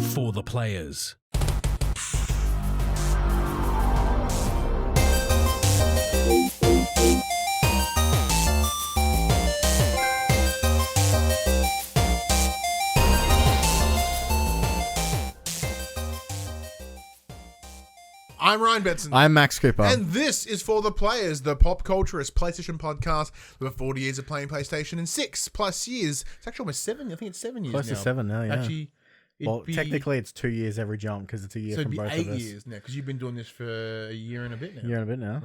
For the players. I'm Ryan Benson. I'm Max Cooper. And this is For the Players, the pop culturist PlayStation podcast with 40 years of playing PlayStation and 6+ years. It's actually almost 7. I think it's 7 years Close now. to 7 now, yeah. Actually, technically it's 2 years every jump because it's a year so from it'd be both 8 of us. years now because you've been doing this for a year and a bit now. Year and a bit now.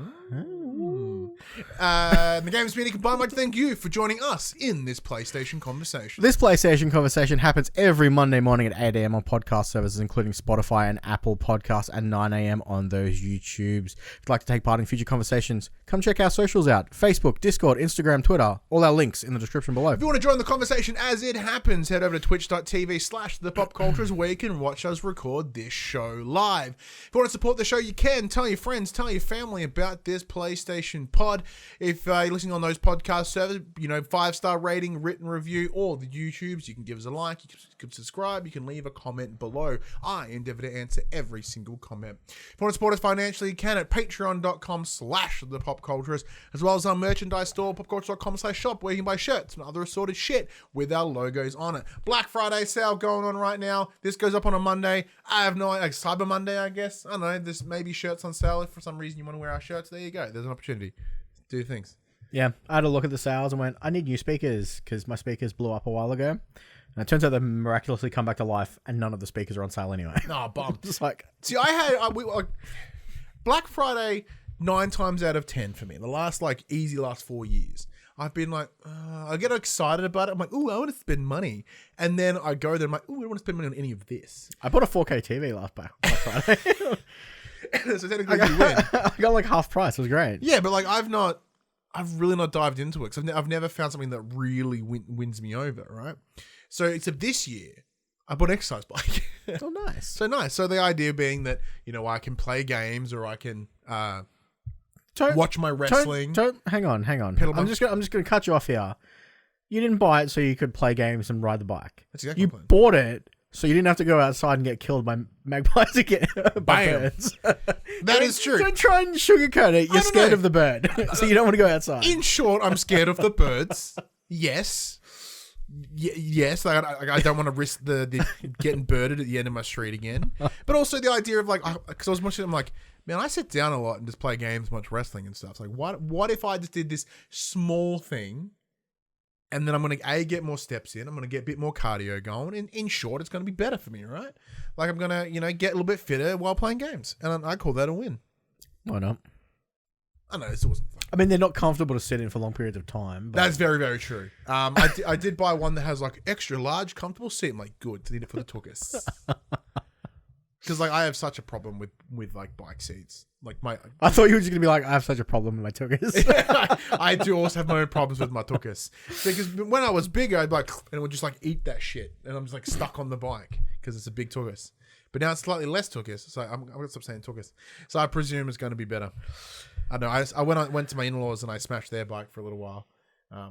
The games community combined, I'd like to thank you for joining us in this PlayStation conversation. This PlayStation conversation happens every Monday morning at 8 a.m. on podcast services, including Spotify and Apple Podcasts, and 9 a.m. on those YouTubes. If you'd like to take part in future conversations, come check our socials out. Facebook, Discord, Instagram, Twitter. All our links in the description below. If you want to join the conversation as it happens, head over to twitch.tv/thepopcultures where you can watch us record this show live. If you want to support the show, you can. Tell your friends, tell your family about this PlayStation pod. If you're listening on those podcast servers, 5-star rating, written review, or the YouTubes, you can give us a like, you can subscribe, you can leave a comment below. I endeavor to answer every single comment. If you want to support us financially, you can at patreon.com/thepopculturist, as well as our merchandise store, popculture.com/shop, where you can buy shirts and other assorted shit with our logos on it. Black Friday sale going on right now. This goes up on a Monday. I have no idea, like Cyber Monday, I guess. I don't know. There's maybe shirts on sale if for some reason you want to wear our shirts. There you go. There's an opportunity. Do things. Yeah, I had a look at the sales and went, I need new speakers because my speakers blew up a while ago. And it turns out they miraculously come back to life and none of the speakers are on sale anyway. No, bum. Just like, see, I had Black Friday 9 times out of 10 for me. The last 4 years. I've been like, I get excited about it. I'm like, ooh, I want to spend money. And then I go there, I'm like, ooh, I don't want to spend money on any of this. I bought a 4K TV last Black Friday. So technically you win. I got like half price. It was great. Yeah, but I've really not dived into it because I've never found something that really wins me over, right? So except this year, I bought an exercise bike. Oh, nice. So nice. So the idea being that, I can play games or I can watch my wrestling. Hang on. I'm just gonna cut you off here. You didn't buy it so you could play games and ride the bike. That's exactly you bought it so you didn't have to go outside and get killed by magpies again. By birds. That is true. Don't try and sugarcoat it. You're scared of the bird, so you don't want to go outside. In short, I'm scared of the birds. Yes. Yes, I don't want to risk the getting birded at the end of my street again. But also the idea of because I was watching, I'm like, man, I sit down a lot and just play games, watch wrestling and stuff. It's like, what if I just did this small thing, and then I'm going to get more steps in, I'm going to get a bit more cardio going, and in short, it's going to be better for me, right? Like I'm going to, get a little bit fitter while playing games, and I call that a win. Why not? I know, this wasn't fun. I mean, they're not comfortable to sit in for long periods of time. But... That's very, very true. I did buy one that has extra large, comfortable seat. I'm like, good, need it for the tuchus. Because I have such a problem with bike seats. I thought you were just gonna be like, I have such a problem with my tuchus. I do also have my own problems with my tuchus. Because when I was bigger, I'd be like, and it would just eat that shit, and I'm just stuck on the bike because it's a big tuchus. But now it's slightly less tuchus, so I'm gonna stop saying tuchus. So I presume it's going to be better. I don't know. I went to my in-laws and I smashed their bike for a little while,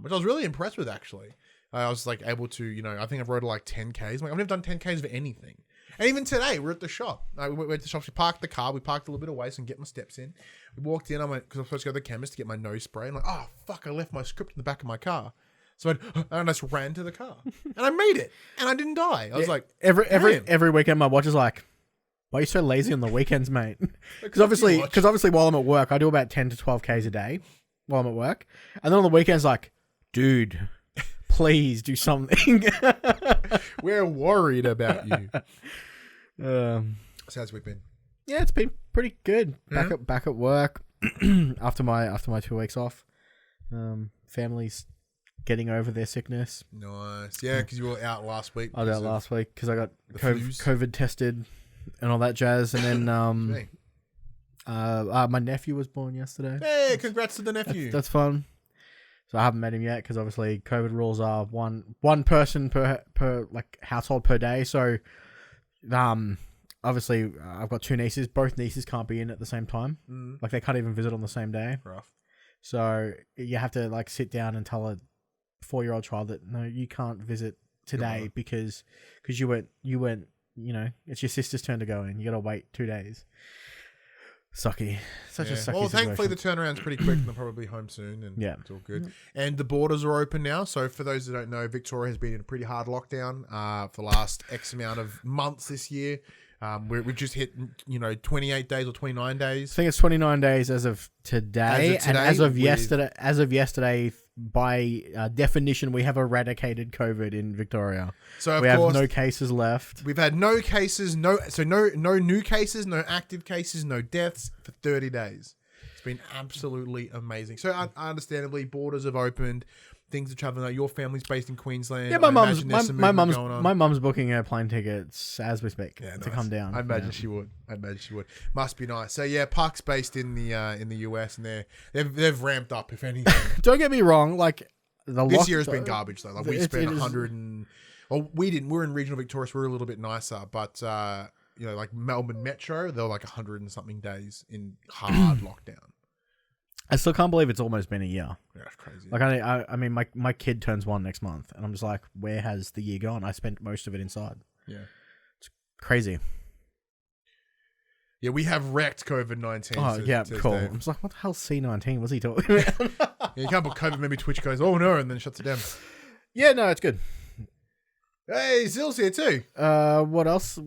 which I was really impressed with actually. I was able to, I think I've rode 10Ks. I've never done 10Ks for anything. And even today, we're at the shop. We went to the shop. We parked the car. We parked a little bit away so I can get my steps in. We walked in. I went, because I was supposed to go to the chemist to get my nose spray. I'm like, oh, fuck, I left my script in the back of my car. So I just ran to the car. And I made it. And I didn't die. I was like, every weekend, my watch is like, why are you so lazy on the weekends, mate? Because obviously while I'm at work, I do about 10 to 12 Ks a day while I'm at work. And then on the weekends, like, dude, please do something. We're worried about you. So how's week been? Yeah, it's been pretty good. Back at work after my 2 weeks off. Family's getting over their sickness. Nice. Yeah, because you were out last week. I was out last week because I got COVID tested and all that jazz. And then my nephew was born yesterday. Hey, congrats to the nephew. That's fun. So I haven't met him yet because obviously COVID rules are one person per household per day. So obviously I've got 2 nieces. Both nieces can't be in at the same time. They can't even visit on the same day. Rough. So you have to sit down and tell a 4-year-old child that no, you can't visit today because you weren't it's your sister's turn to go in. You got to wait 2 days. Sucky. Such a sucky Well, thankfully situation. the turnaround's pretty quick and they'll probably be home soon and it's all good. And the borders are open now. So for those that don't know, Victoria has been in a pretty hard lockdown for the last X amount of months this year. We've just hit, 28 days or 29 days. I think it's 29 days as of today. And as of yesterday, by definition, we have eradicated COVID in Victoria. So we have no cases left. We've had no cases, no new cases, no active cases, no deaths for 30 days. It's been absolutely amazing. So understandably, borders have opened. Things are traveling. Your family's based in Queensland. Yeah, my mum's booking her plane tickets as we speak to come down. I imagine she would. Must be nice. So yeah, Park's based in the US, and they've ramped up. If anything, don't get me wrong. Like this year has been garbage though. Like we spent 100 and we didn't. We're in regional Victoria, so we're a little bit nicer. But like Melbourne Metro, they were like 100 and something days in hard lockdown. I still can't believe it's almost been a year. Yeah, that's crazy. Like I mean, my kid turns 1 next month, and I'm just like, where has the year gone? I spent most of it inside. Yeah, it's crazy. Yeah, we have wrecked COVID-19. Oh yeah, cool. I'm just like, what the hell's C19? What's he talking about? You can't put COVID. Maybe Twitch goes, oh no, and then shuts it down. Yeah, no, it's good. Hey, Zill's here too. What else?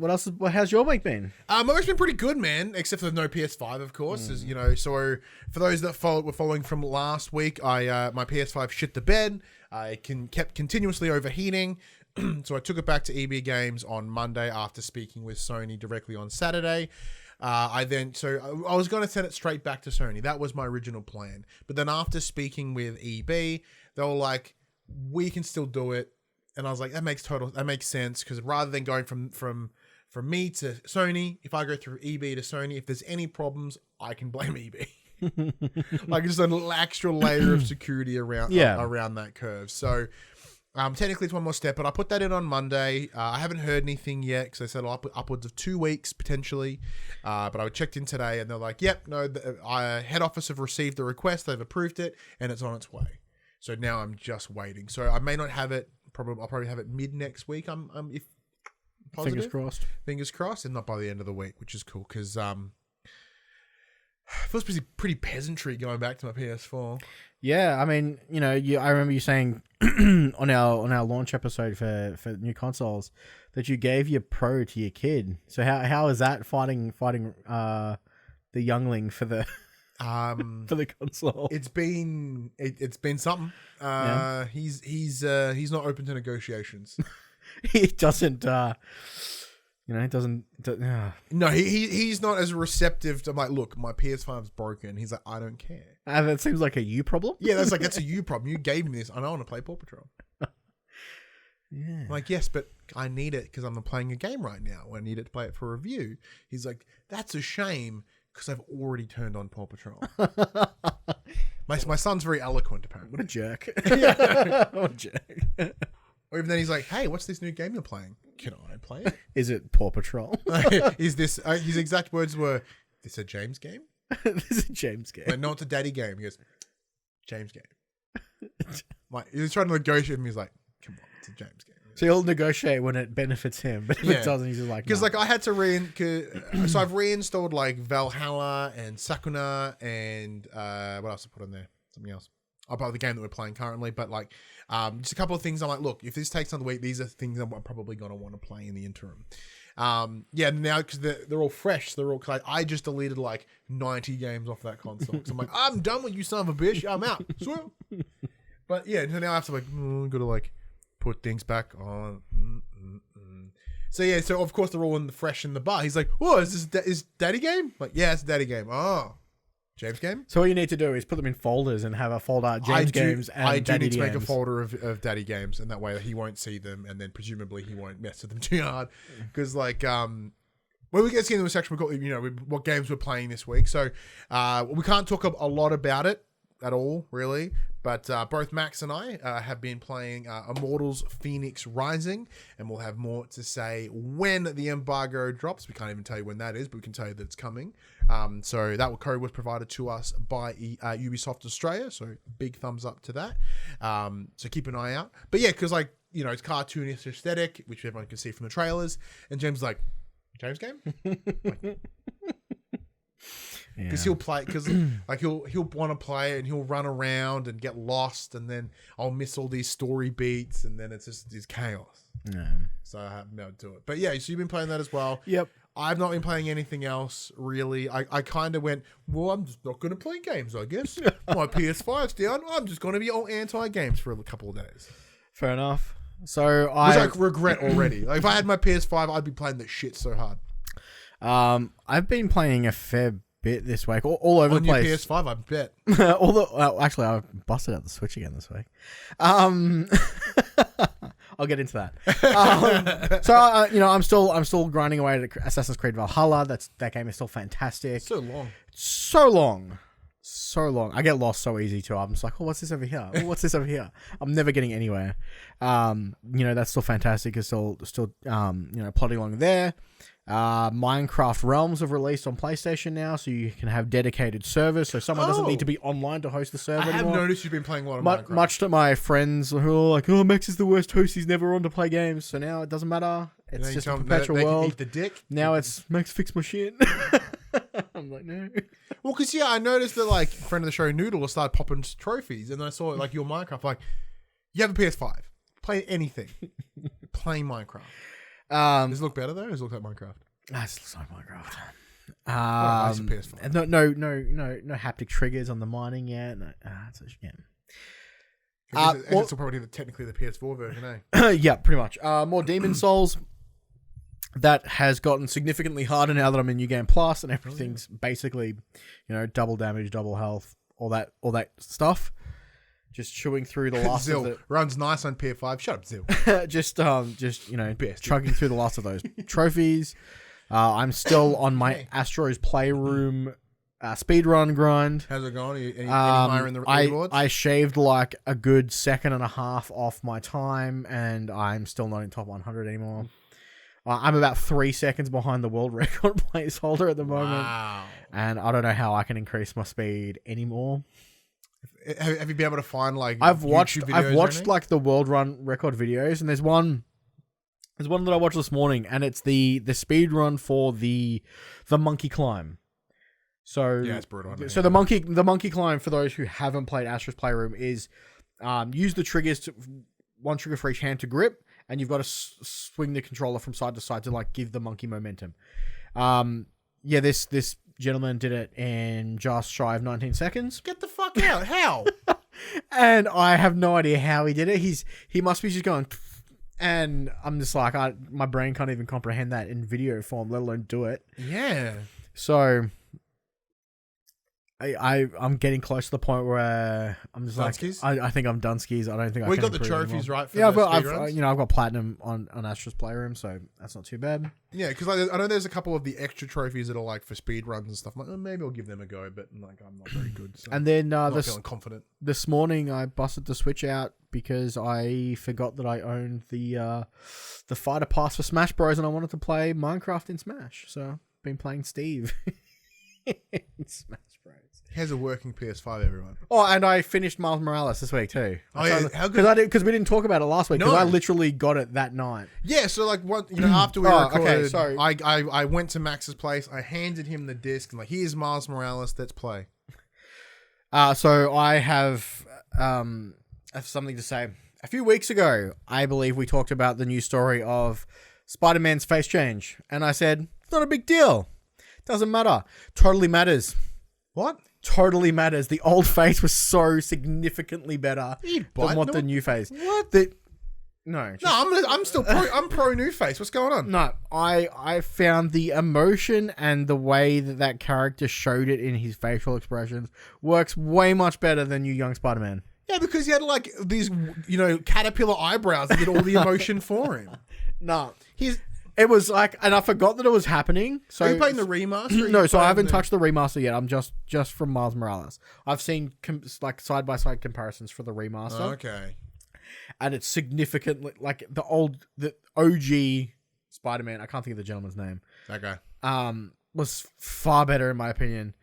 How's your week been? My week's been pretty good, man. Except for no PS5, of course. As, so for those that were following from last week, my PS5 shit the bed. I kept continuously overheating, so I took it back to EB Games on Monday after speaking with Sony directly on Saturday. I was going to send it straight back to Sony. That was my original plan. But then after speaking with EB, they were like, "We can still do it." And I was like, that makes sense, because rather than going from me to Sony, if I go through EB to Sony, if there's any problems, I can blame EB. Like just an extra layer of security around that curve. So technically it's one more step, but I put that in on Monday. I haven't heard anything yet, because they said upwards of 2 weeks potentially. But I checked in today and they're like, yep, no, head office have received the request, they've approved it, and it's on its way. So now I'm just waiting. So I may not have it. I'll probably have it mid next week. If positive. Fingers crossed, and not by the end of the week, which is cool, because it feels pretty peasantry going back to my PS4. Yeah, I mean, I remember you saying on our launch episode for new consoles that you gave your Pro to your kid. So how is that fighting the youngling for the for the console? It's been something. He's not open to negotiations. He doesn't. No, he's not as receptive to. I'm like, look, my PS5's broken. He's like, I don't care. That seems like a you problem. Yeah, that's a you problem. You gave me this. I don't want to play Paw Patrol. Yeah. I'm like, yes, but I need it because I'm not playing a game right now. I need it to play it for review. He's like, that's a shame, because I've already turned on Paw Patrol. My son's very eloquent, apparently. What a jerk. What a jerk. Or even then he's like, hey, what's this new game you're playing? Can I play it? Is it Paw Patrol? Is this, his exact words were, this a James game? This is a James game. Like, no, it's a daddy game. He goes, James game. Like, he was trying to negotiate with me. He's like, come on, it's a James game. So he'll negotiate when it benefits him, but if it doesn't, he's just like, because like I had to so I've reinstalled like Valhalla and Sakuna and what else I put on there? Something else. About the game that we're playing currently, but like just a couple of things. I'm like, look, if this takes another week, these are things I'm probably gonna want to play in the interim. Now because they're all fresh. They're all, cause I just deleted like 90 games off that console. So I'm like, I'm done with you, son of a bitch. I'm out. Swim. But yeah, so now I have to like gotta like put things back on. So yeah, so of course they're all in the fresh in the bar. He's like, "Oh, is Daddy game?" Like, yeah, it's Daddy game. Oh, James game. So what you need to do is put them in folders and have a folder James games and I Daddy do need to games. make a folder of Daddy games, and that way he won't see them, and then presumably he won't mess with them too hard. Because like when we get into a section, we've got what games we're playing this week. So we can't talk a lot about it at all, really. But both Max and I have been playing Immortals Fenyx Rising, and we'll have more to say when the embargo drops. We can't even tell you when that is, but we can tell you that it's coming. So that code was provided to us by Ubisoft Australia, so big thumbs up to that. So keep an eye out. But yeah, because like you know, it's cartoonish aesthetic, which everyone can see from the trailers. And James is like, James game? Because he'll play, because like he'll want to play it and he'll run around and get lost, and then I'll miss all these story beats, and then it's just this chaos. Yeah. So I haven't been able to do it. But yeah, so you've been playing that as well. Yep. I've not been playing anything else really. I kind of went, well, I'm just not going to play games, I guess. My PS5's down. I'm just going to be all anti-games for a couple of days. Fair enough. So Which I regret already. Like if I had my PS5, I'd be playing that shit so hard. I've been playing a fair bit this week, all over on the place. Your PS5, I bet. Actually, I busted out the Switch again this week. I'll get into that. You know, I'm still grinding away at Assassin's Creed Valhalla. That game is still fantastic. So long. I get lost so easy too. I'm just like, oh, what's this over here? Oh, what's this over here? I'm never getting anywhere. You know, that's still fantastic. It's still you know, plodding along there. Minecraft Realms have released on PlayStation now, so you can have dedicated servers, so someone doesn't need to be online to host the server anymore. I have noticed you've been playing a lot of Minecraft. Much to my friends who are like, oh, Max is the worst host, he's never on to play games, so now it doesn't matter. It's just a perpetual world. Can eat the dick. Now it's, Max, fix my shit. I'm like, no. Well, because, yeah, I noticed that, like, friend of the show, Noodle, started popping trophies, and I saw, like, your Minecraft, like, you have a PS5. Play anything. Play Minecraft. Does it look better, though? Does it look like Minecraft? It looks like Minecraft. PS5. No haptic triggers on the mining yet. No, it's a shame. It's probably technically the PS4 version, eh? Yeah, pretty much. More Demon Souls. That has gotten significantly harder now that I'm in New Game Plus, and everything's basically, you know, double damage, double health, all that stuff. Just chewing through the last Zil, of the runs nice on PS5. Shut up, Zil. just you know, chugging through the last of those trophies. I'm still on my Astro's Playroom speedrun grind. How's it going? Any higher in the rewards? I shaved like a good second and a half off my time, and I'm still not in top 100 anymore. I'm about 3 seconds behind the world record placeholder at the moment. Wow. And I don't know how I can increase my speed anymore. Have you been able to find like I've watched like the world run record videos, and there's one that I watched this morning, and it's the speed run for the monkey climb. So yeah, it's brutal. So the monkey climb, for those who haven't played Astro's Playroom, is use the triggers one trigger for each hand to grip, and you've got to swing the controller from side to side to like give the monkey momentum. Yeah, this gentleman did it in just shy of 19 seconds. Get the fuck out! How? And I have no idea how he did it. He must be just going, and I'm just like, my brain can't even comprehend that in video form, let alone do it. Yeah. So I'm getting close to the point where I'm just Dunskies? like, I think I'm Dunskies. I don't think I can. We got the improve trophies anymore. right. For Yeah, I've got platinum on Astro's Playroom, so that's not too bad. Yeah, because I know there's a couple of the extra trophies that are like for speed runs and stuff. I'm like, maybe I'll give them a go, but like I'm not very good. So and then I'm not feeling confident. This morning I busted the Switch out because I forgot that I owned the fighter pass for Smash Bros, and I wanted to play Minecraft in Smash. So I've been playing Steve in Smash Bros. Here's a working PS5, everyone. Oh, and I finished Miles Morales this week too. Oh yeah, how good? Because we didn't talk about it last week. Because I literally got it that night. Yeah, so like after we recorded, okay, sorry. I went to Max's place. I handed him the disc and like, here's Miles Morales. Let's play. So I have something to say. A few weeks ago, I believe we talked about the news story of Spider-Man's face change, and I said it's not a big deal. Doesn't matter. Totally matters. What? Totally matters. The old face was so significantly better than what the new face. What? No, I'm still I'm pro new face. What's going on? No, I found the emotion and the way that character showed it in his facial expressions works way much better than New Young Spider-Man. Yeah, because he had like these, caterpillar eyebrows that did all the emotion for him. No, it was like, and I forgot that it was happening. So are you playing the remaster? No, so I haven't touched the remaster yet. I'm just from Miles Morales. I've seen like side by side comparisons for the remaster. Okay, and it's significantly like the OG Spider-Man. I can't think of the gentleman's name. That guy. Was far better in my opinion.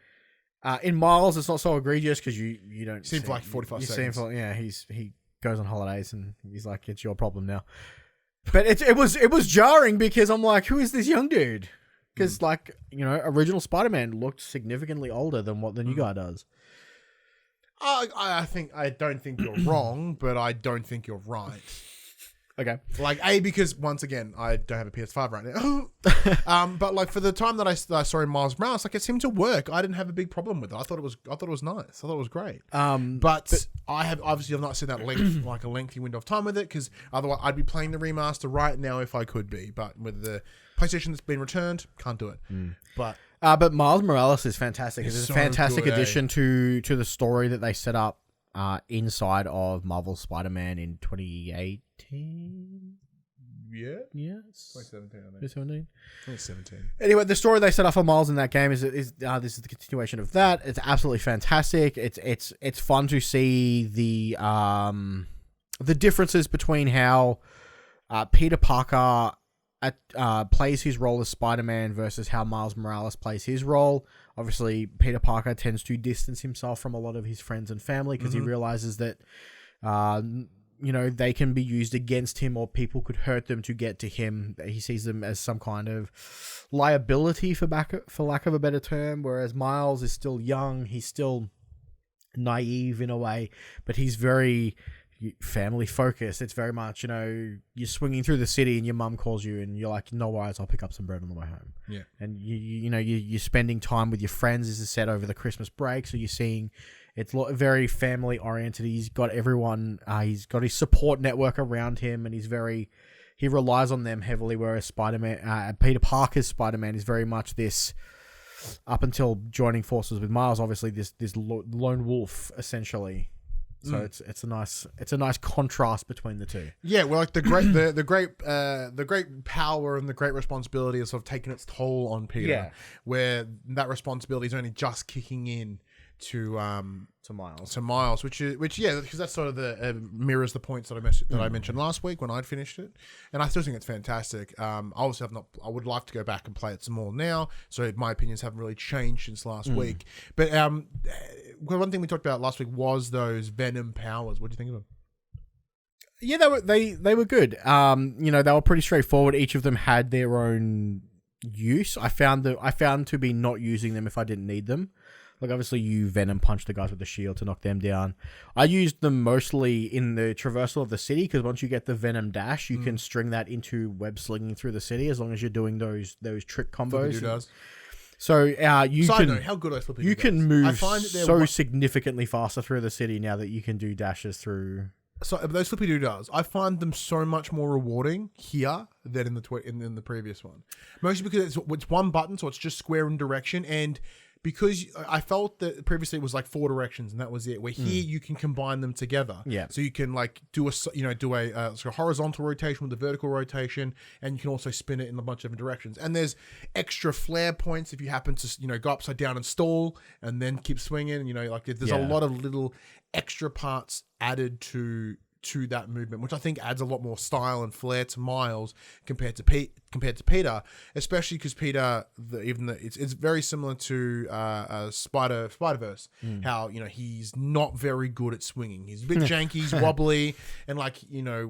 In Miles, it's not so egregious because you don't see him for like 45 seconds. He goes on holidays, and he's like, "It's your problem now." But it was jarring because I'm like, "Who is this young dude?" Because original Spider-Man looked significantly older than what the new guy does. I don't think you're wrong, but I don't think you're right. Okay. Because once again, I don't have a PS5 right now. But for the time that I saw in Miles Morales, it seemed to work. I didn't have a big problem with it. I thought it was nice. I thought it was great. But I have not seen that a lengthy window of time with it, because otherwise I'd be playing the remaster right now if I could be. But with the PlayStation that's been returned, can't do it. But Miles Morales is fantastic. It's a so fantastic good, addition to the story that they set up inside of Marvel Spider-Man in 2018. Yeah? Yes. 2017, I think. 2017? 2017. Anyway, the story they set up for Miles in that game is this is the continuation of that. It's absolutely fantastic. It's fun to see the differences between how Peter Parker plays his role as Spider-Man versus how Miles Morales plays his role. Obviously, Peter Parker tends to distance himself from a lot of his friends and family because he realizes that, they can be used against him, or people could hurt them to get to him. He sees them as some kind of liability, for lack of a better term, whereas Miles is still young. He's still naive in a way, but he's very family focused. It's very much, you're swinging through the city and your mum calls you and you're like, no worries, I'll pick up some bread on the way home. Yeah. And you're spending time with your friends, as is said, over the Christmas break. So you're seeing it's very family oriented. He's got everyone, he's got his support network around him, and he relies on them heavily. Whereas Spider-Man, Peter Parker's Spider-Man is very much this, up until joining forces with Miles, obviously this lone wolf essentially. So it's a nice contrast between the two. Yeah, well, the great power and the great responsibility has sort of taken its toll on Peter. Yeah. Where that responsibility is only just kicking in to Miles, which because that's sort of the mirrors the points that I mentioned last week when I'd finished it, and I still think it's fantastic. Obviously, I would like to go back and play it some more now, so my opinions haven't really changed since last week. But one thing we talked about last week was those Venom powers. What do you think of them? Yeah, they were good. They were pretty straightforward. Each of them had their own use. I found to be not using them if I didn't need them. Like, obviously, you Venom punch the guys with the shield to knock them down. I used them mostly in the traversal of the city, because once you get the Venom dash, you can string that into web slinging through the city, as long as you're doing those trick combos. Does. So Side note, how good are Flippy you can does? move I find that so significantly faster through the city now that you can do dashes through. So those Flippy Doo-Dahs, I find them so much more rewarding here than in the previous one. Mostly because it's one button, so it's just square in direction, and because I felt that previously it was like 4 directions and that was it. Where here you can combine them together. Yeah. So you can do a horizontal rotation with a vertical rotation, and you can also spin it in a bunch of different directions. And there's extra flare points if you happen to go upside down and stall, and then keep swinging. There's a lot of little extra parts added to that movement, which I think adds a lot more style and flair to Miles compared to Peter, especially because Peter, it's very similar to Spider-Verse. How he's not very good at swinging. He's a bit janky, he's wobbly, and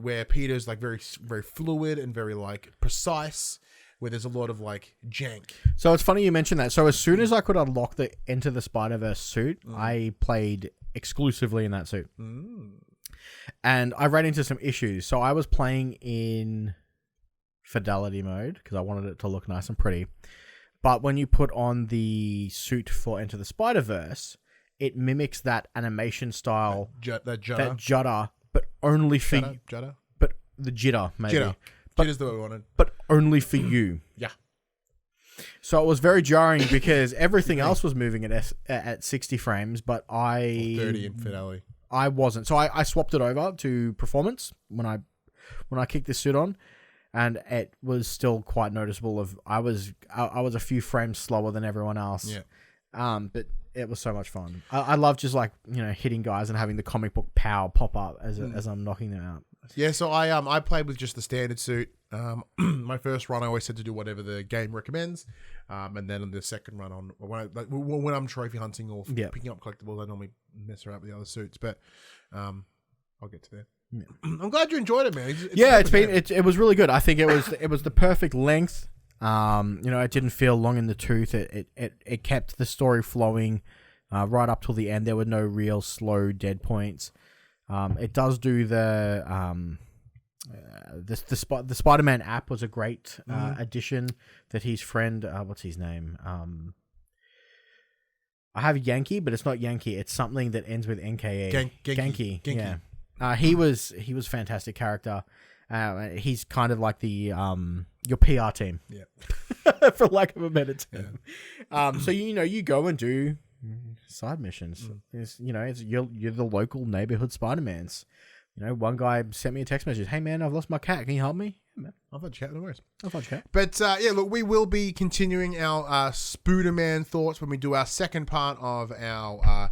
where Peter's very very fluid and very precise. Where there's a lot of jank. So it's funny you mentioned that. So as soon as I could unlock the Enter the Spider-Verse suit, I played exclusively in that suit. And I ran into some issues. So I was playing in fidelity mode because I wanted it to look nice and pretty. But when you put on the suit for Enter the Spider-Verse, it mimics that animation style, that judder, but only for judder, but the jitter maybe. Jitter's the way we wanted, but only for you. Yeah. So it was very jarring because everything else was moving at 60 frames, but 30 in fidelity. I wasn't. So I swapped it over to performance when I kicked this suit on, and it was still quite noticeable. I was a few frames slower than everyone else. Yeah. But it was so much fun. I love just hitting guys and having the comic book power pop up as I'm knocking them out. Yeah, so I played with just the standard suit. My first run, I always said to do whatever the game recommends, and then on the second run, when I'm trophy hunting or picking up collectibles, I normally mess around with the other suits. But I'll get to that. I'm glad you enjoyed it, man. It was really good. I think it was the perfect length. It didn't feel long in the tooth. It kept the story flowing right up till the end. There were no real slow dead points. It does do the Spider-Man app was a great addition. That his friend, what's his name? I have Yankee, but it's not Yankee. It's something that ends with NKE. Genki. Yeah. He was fantastic character. He's kind of like the your PR team. Yeah. For lack of a better term. Yeah. So you go and do side missions. You're the local neighborhood Spider-Mans. One guy sent me a text message. Hey man, I've lost my cat. Can you help me? Yeah, I've had chat, no worries. I've had chat. But look, we will be continuing our Spooderman thoughts when we do our second part of our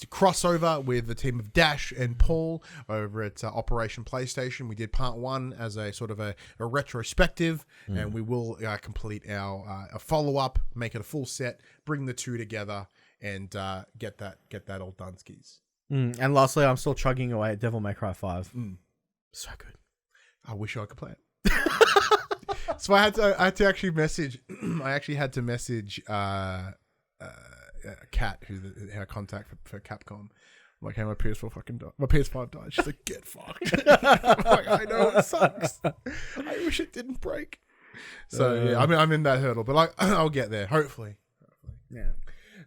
crossover with the team of Dash and Paul over at Operation PlayStation. We did part 1 as a sort of a retrospective, and we will complete our a follow-up, make it a full set, bring the two together, and get that all done skis. And lastly, I'm still chugging away at Devil May Cry 5. So good. I wish I could play it. So I had to actually message. I actually had to message Kat, who's our contact for Capcom. I'm like, hey, my PS4 fucking died. My PS5 died. She's like, get fucked. I'm like, I know, it sucks. I wish it didn't break. So yeah, I'm in that hurdle, but I'll get there. Hopefully. Yeah.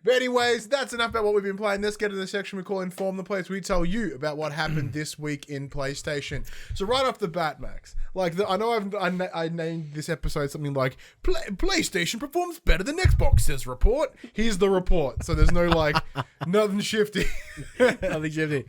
But anyways, that's enough about what we've been playing. Let's get to the section we call Inform the Players. We tell you about what happened this week in PlayStation. So right off the bat, Max, I know I named this episode something like PlayStation performs better than Xbox, says report. Here's the report. So there's no nothing shifty. Nothing shifty.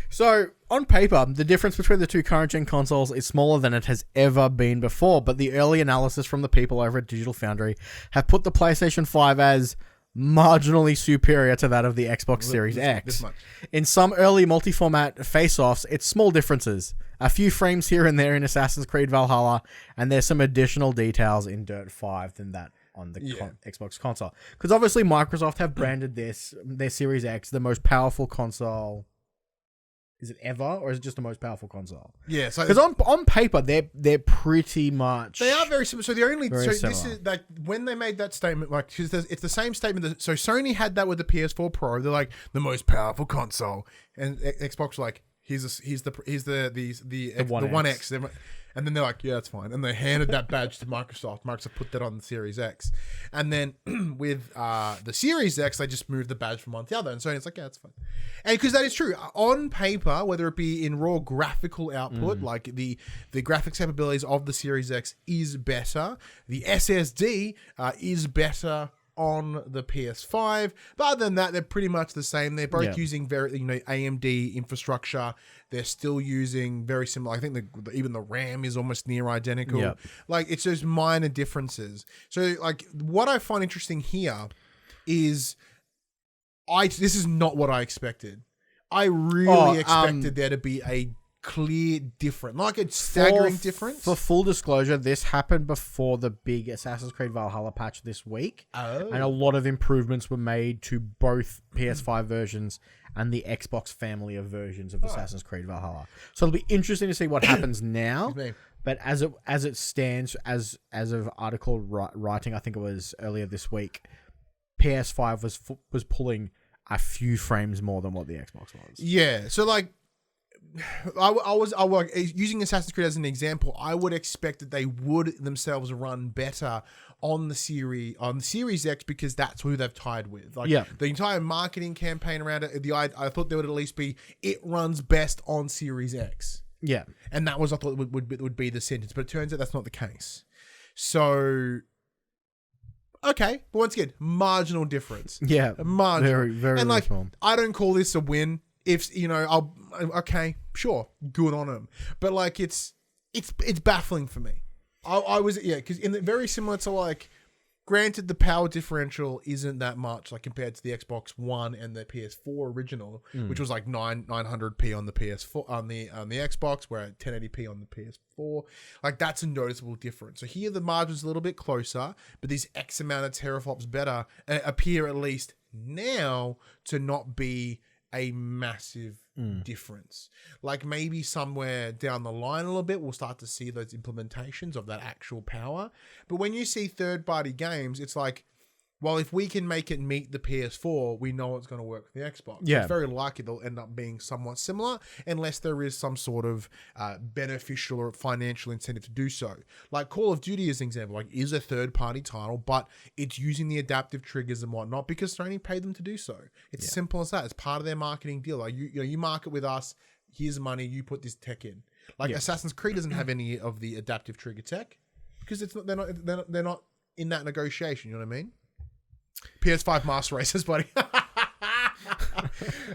So on paper, the difference between the two current gen consoles is smaller than it has ever been before. But the early analysis from the people over at Digital Foundry have put the PlayStation 5 as marginally superior to that of the Xbox Series X. In some early multi-format face-offs, it's small differences. A few frames here and there in Assassin's Creed Valhalla, and there's some additional details in Dirt 5 than that on the Xbox console. Because obviously Microsoft have branded their Series X the most powerful console. Is it ever, or is it just the most powerful console? Yeah, so because on paper they're pretty much they are very similar. So the only similar. This is like when they made that statement, it's the same statement that so Sony had that with the PS4 Pro. They're like the most powerful console, and Xbox was like he's the One X. And then they're like, yeah, that's fine. And they handed that badge to Microsoft. Microsoft put that on the Series X. And then with the Series X, they just moved the badge from one to the other. And Sony's like, yeah, that's fine. And because that is true. On paper, whether it be in raw graphical output, like the graphics capabilities of the Series X is better. The SSD is better on the PS5, but other than that, they're pretty much the same. They're both using very, AMD infrastructure. They're still using very similar. I think even the RAM is almost near identical. Yep. It's just minor differences. So, what I find interesting here is, this is not what I expected. I really expected there to be a clear difference, like a staggering difference. For full disclosure, this happened before the big Assassin's Creed Valhalla patch this week, and a lot of improvements were made to both PS5 versions and the Xbox family of versions of Assassin's Creed Valhalla. So it'll be interesting to see what happens now. But as it stands, as of article writing, I think it was earlier this week, PS5 was pulling a few frames more than what the Xbox was. Yeah, so I was using Assassin's Creed as an example. I would expect that they would themselves run better on the Series X because that's who they've tied with. The entire marketing campaign around it. I thought there would at least be it runs best on Series X. Yeah, and that was I thought would be the sentence, but it turns out that's not the case. So. Okay, but once again, marginal difference. Yeah, marginal. Very, very small. I don't call this a win. If okay, sure, good on him. But it's baffling for me. I was because very similar to granted the power differential isn't that much compared to the Xbox One and the PS4 original, which was 900p on the PS4 on the Xbox, where at 1080p on the PS4. That's a noticeable difference. So here the margin's a little bit closer, but these X amount of teraflops appear at least now to not be a massive difference. Like maybe somewhere down the line a little bit, we'll start to see those implementations of that actual power. But when you see third-party games, it's like, well, if we can make it meet the PS4, we know it's going to work for the Xbox. Yeah. It's very likely they'll end up being somewhat similar unless there is some sort of beneficial or financial incentive to do so. Like Call of Duty is an example, like is a third-party title, but it's using the adaptive triggers and whatnot because Sony paid them to do so. It's as simple as that. It's part of their marketing deal. Like you market with us, here's money, you put this tech in. Like Assassin's Creed doesn't have any of the adaptive trigger tech because they're not in that negotiation. You know what I mean? PS5 Master Races, buddy.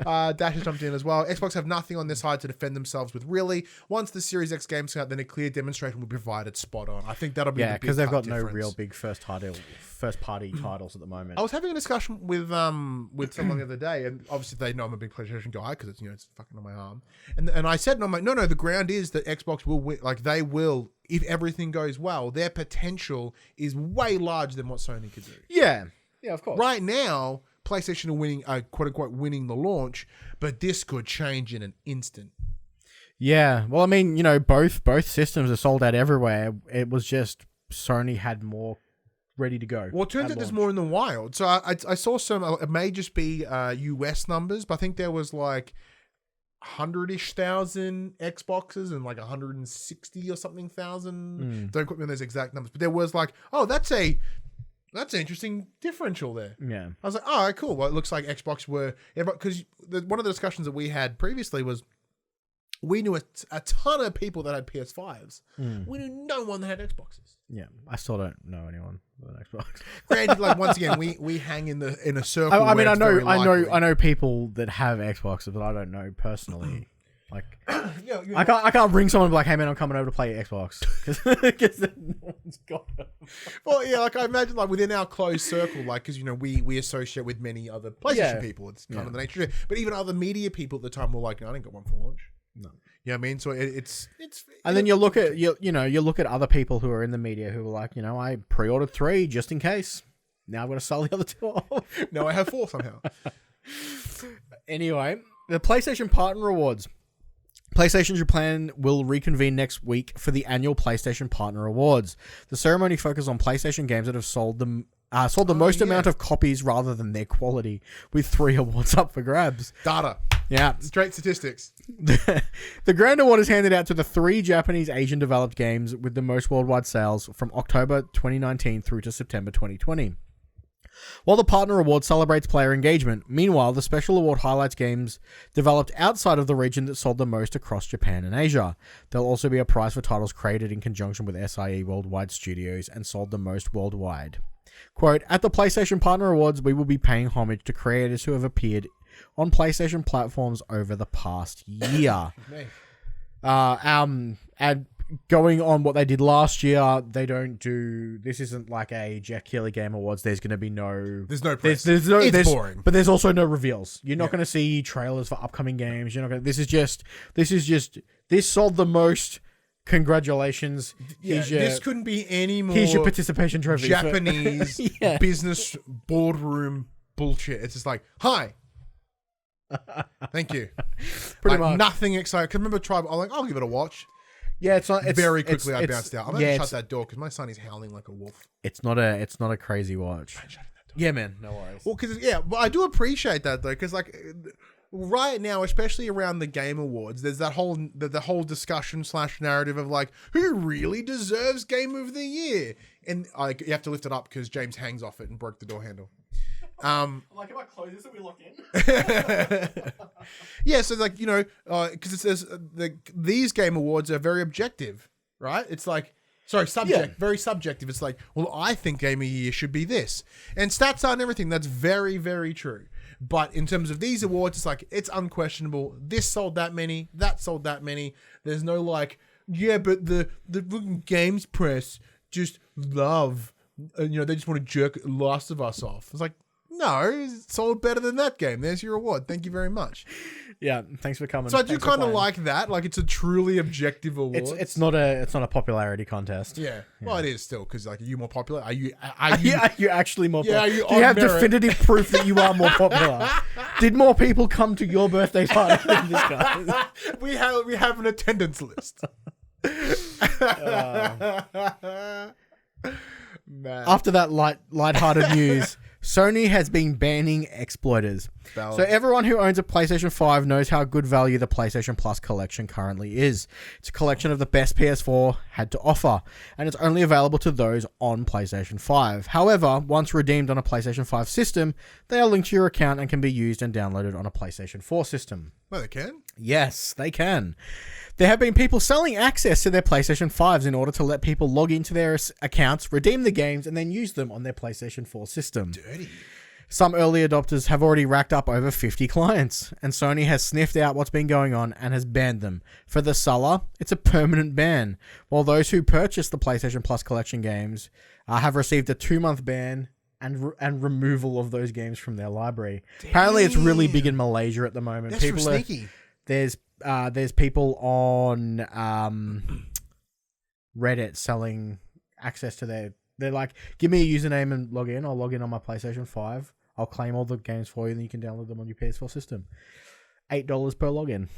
Dash has jumped in as well. Xbox have nothing on their side to defend themselves with, really. Once the Series X games come out, then a clear demonstration will be provided spot on. I think that'll be because they've got difference. no real big first-party titles at the moment. I was having a discussion with someone the other day, and obviously they know I'm a big PlayStation guy because it's fucking on my arm. And I said, and I'm like, no, the ground is that Xbox will win. Like they will, if everything goes well, their potential is way larger than what Sony could do. Yeah. Yeah, of course. Right now, PlayStation are winning, quote unquote, winning the launch, but this could change in an instant. Yeah. Well, I mean, both systems are sold out everywhere. It was just Sony had more ready to go. Well, it turns out there's more in the wild. So I saw some, it may just be US numbers, but I think there was like 100-ish thousand Xboxes and like 160 or something thousand. Don't quote me on those exact numbers, but there was like, that's an interesting differential there. Yeah. I was like, oh, cool. Well, it looks like Xbox were... Because one of the discussions that we had previously was we knew a ton of people that had PS5s. We knew no one that had Xboxes. Yeah. I still don't know anyone with an Xbox. Granted, like once again, we hang in a circle. I mean, I know people that have Xboxes, but I don't know personally. Like, I can't bring someone and be like, hey man, I'm coming over to play Xbox because no one's got them. Well, yeah, like I imagine, like within our closed circle, like because we associate with many other PlayStation people. It's kind of the nature of it. But even other media people at the time were like, no, I didn't get one for launch. No, you know what I mean. So it's. And then you look at you look at other people who are in the media who are like, I pre-ordered 3 just in case. Now I'm going to sell the other 2 off. No, I have 4 somehow. Anyway, the PlayStation Partner Awards. PlayStation Japan will reconvene next week for the annual PlayStation Partner Awards. The ceremony focuses on PlayStation games that have sold the most amount of copies rather than their quality, with 3 awards up for grabs. Data. Yeah. Straight statistics. The grand award is handed out to the 3 Japanese Asian developed games with the most worldwide sales from October 2019 through to September 2020. While the Partner Award celebrates player engagement, meanwhile, the Special Award highlights games developed outside of the region that sold the most across Japan and Asia. There'll also be a prize for titles created in conjunction with SIE Worldwide Studios and sold the most worldwide. Quote, at the PlayStation Partner Awards, we will be paying homage to creators who have appeared on PlayStation platforms over the past year. And going on what they did last year, they don't do... This isn't like a Jack Keighley Game Awards. There's going to be no... There's no press. It's boring. But there's also no reveals. You're not going to see trailers for upcoming games. You're not going. This is just... This sold the most. Congratulations. Yeah, this couldn't be any more... Here's your participation trophy. Japanese business boardroom bullshit. It's just like, hi. Thank you. Pretty much. Nothing exciting. Because remember Tribe, I'm like, I'll give it a watch. Yeah, it's not very quickly. I bounced out. I'm gonna shut that door because my son is howling like a wolf. It's not a crazy watch. Yeah, man, no worries. Well, because but I do appreciate that though, because like right now, especially around the Game Awards, there's that whole the whole discussion / narrative of like who really deserves Game of the Year, and you have to lift it up because James hangs off it and broke the door handle. Like, if I close this, are we locked in? Yeah, so like because it says these Game Awards are very objective, right? It's like very subjective. It's like, well, I think Game of the Year should be this, and stats aren't everything. That's very, very true. But in terms of these awards, it's like it's unquestionable. This sold that many. That sold that many. There's no like, yeah, but the games press just love, they just want to jerk Last of Us off. It's like, No, it sold better than that game. There's your reward. Thank you very much. Yeah, thanks for coming. So I do Thanks for kind of playing. like that. Like it's a truly objective award. It's not a popularity contest. Yeah. Well, it is still because like, are you more popular? Are you Are you actually more Yeah, popular? are you Do you have on merit? definitive proof that you are more popular? Did more people come to your birthday party than this guy? we have an attendance list. Man. After that lighthearted news, Sony has been banning exploiters. Valid. So everyone who owns a PlayStation 5 knows how good value the PlayStation Plus collection currently is. It's a collection of the best PS4 had to offer, and it's only available to those on PlayStation 5. However, once redeemed on a PlayStation 5 system, they are linked to your account and can be used and downloaded on a PlayStation 4 system. Well, they can. Yes, they can. There have been people selling access to their PlayStation 5s in order to let people log into their accounts, redeem the games, and then use them on their PlayStation 4 system. Dirty. Some early adopters have already racked up over 50 clients, and Sony has sniffed out what's been going on and has banned them. For the seller, it's a permanent ban, while those who purchased the PlayStation Plus collection games have received a 2-month ban and removal of those games from their library. Damn. Apparently, it's really big in Malaysia at the moment. That's people sneaky. There's people on Reddit selling access to they're like, give me a username and log in. I'll log in on my PlayStation 5. I'll claim all the games for you, and then you can download them on your PS4 system. $8 per login.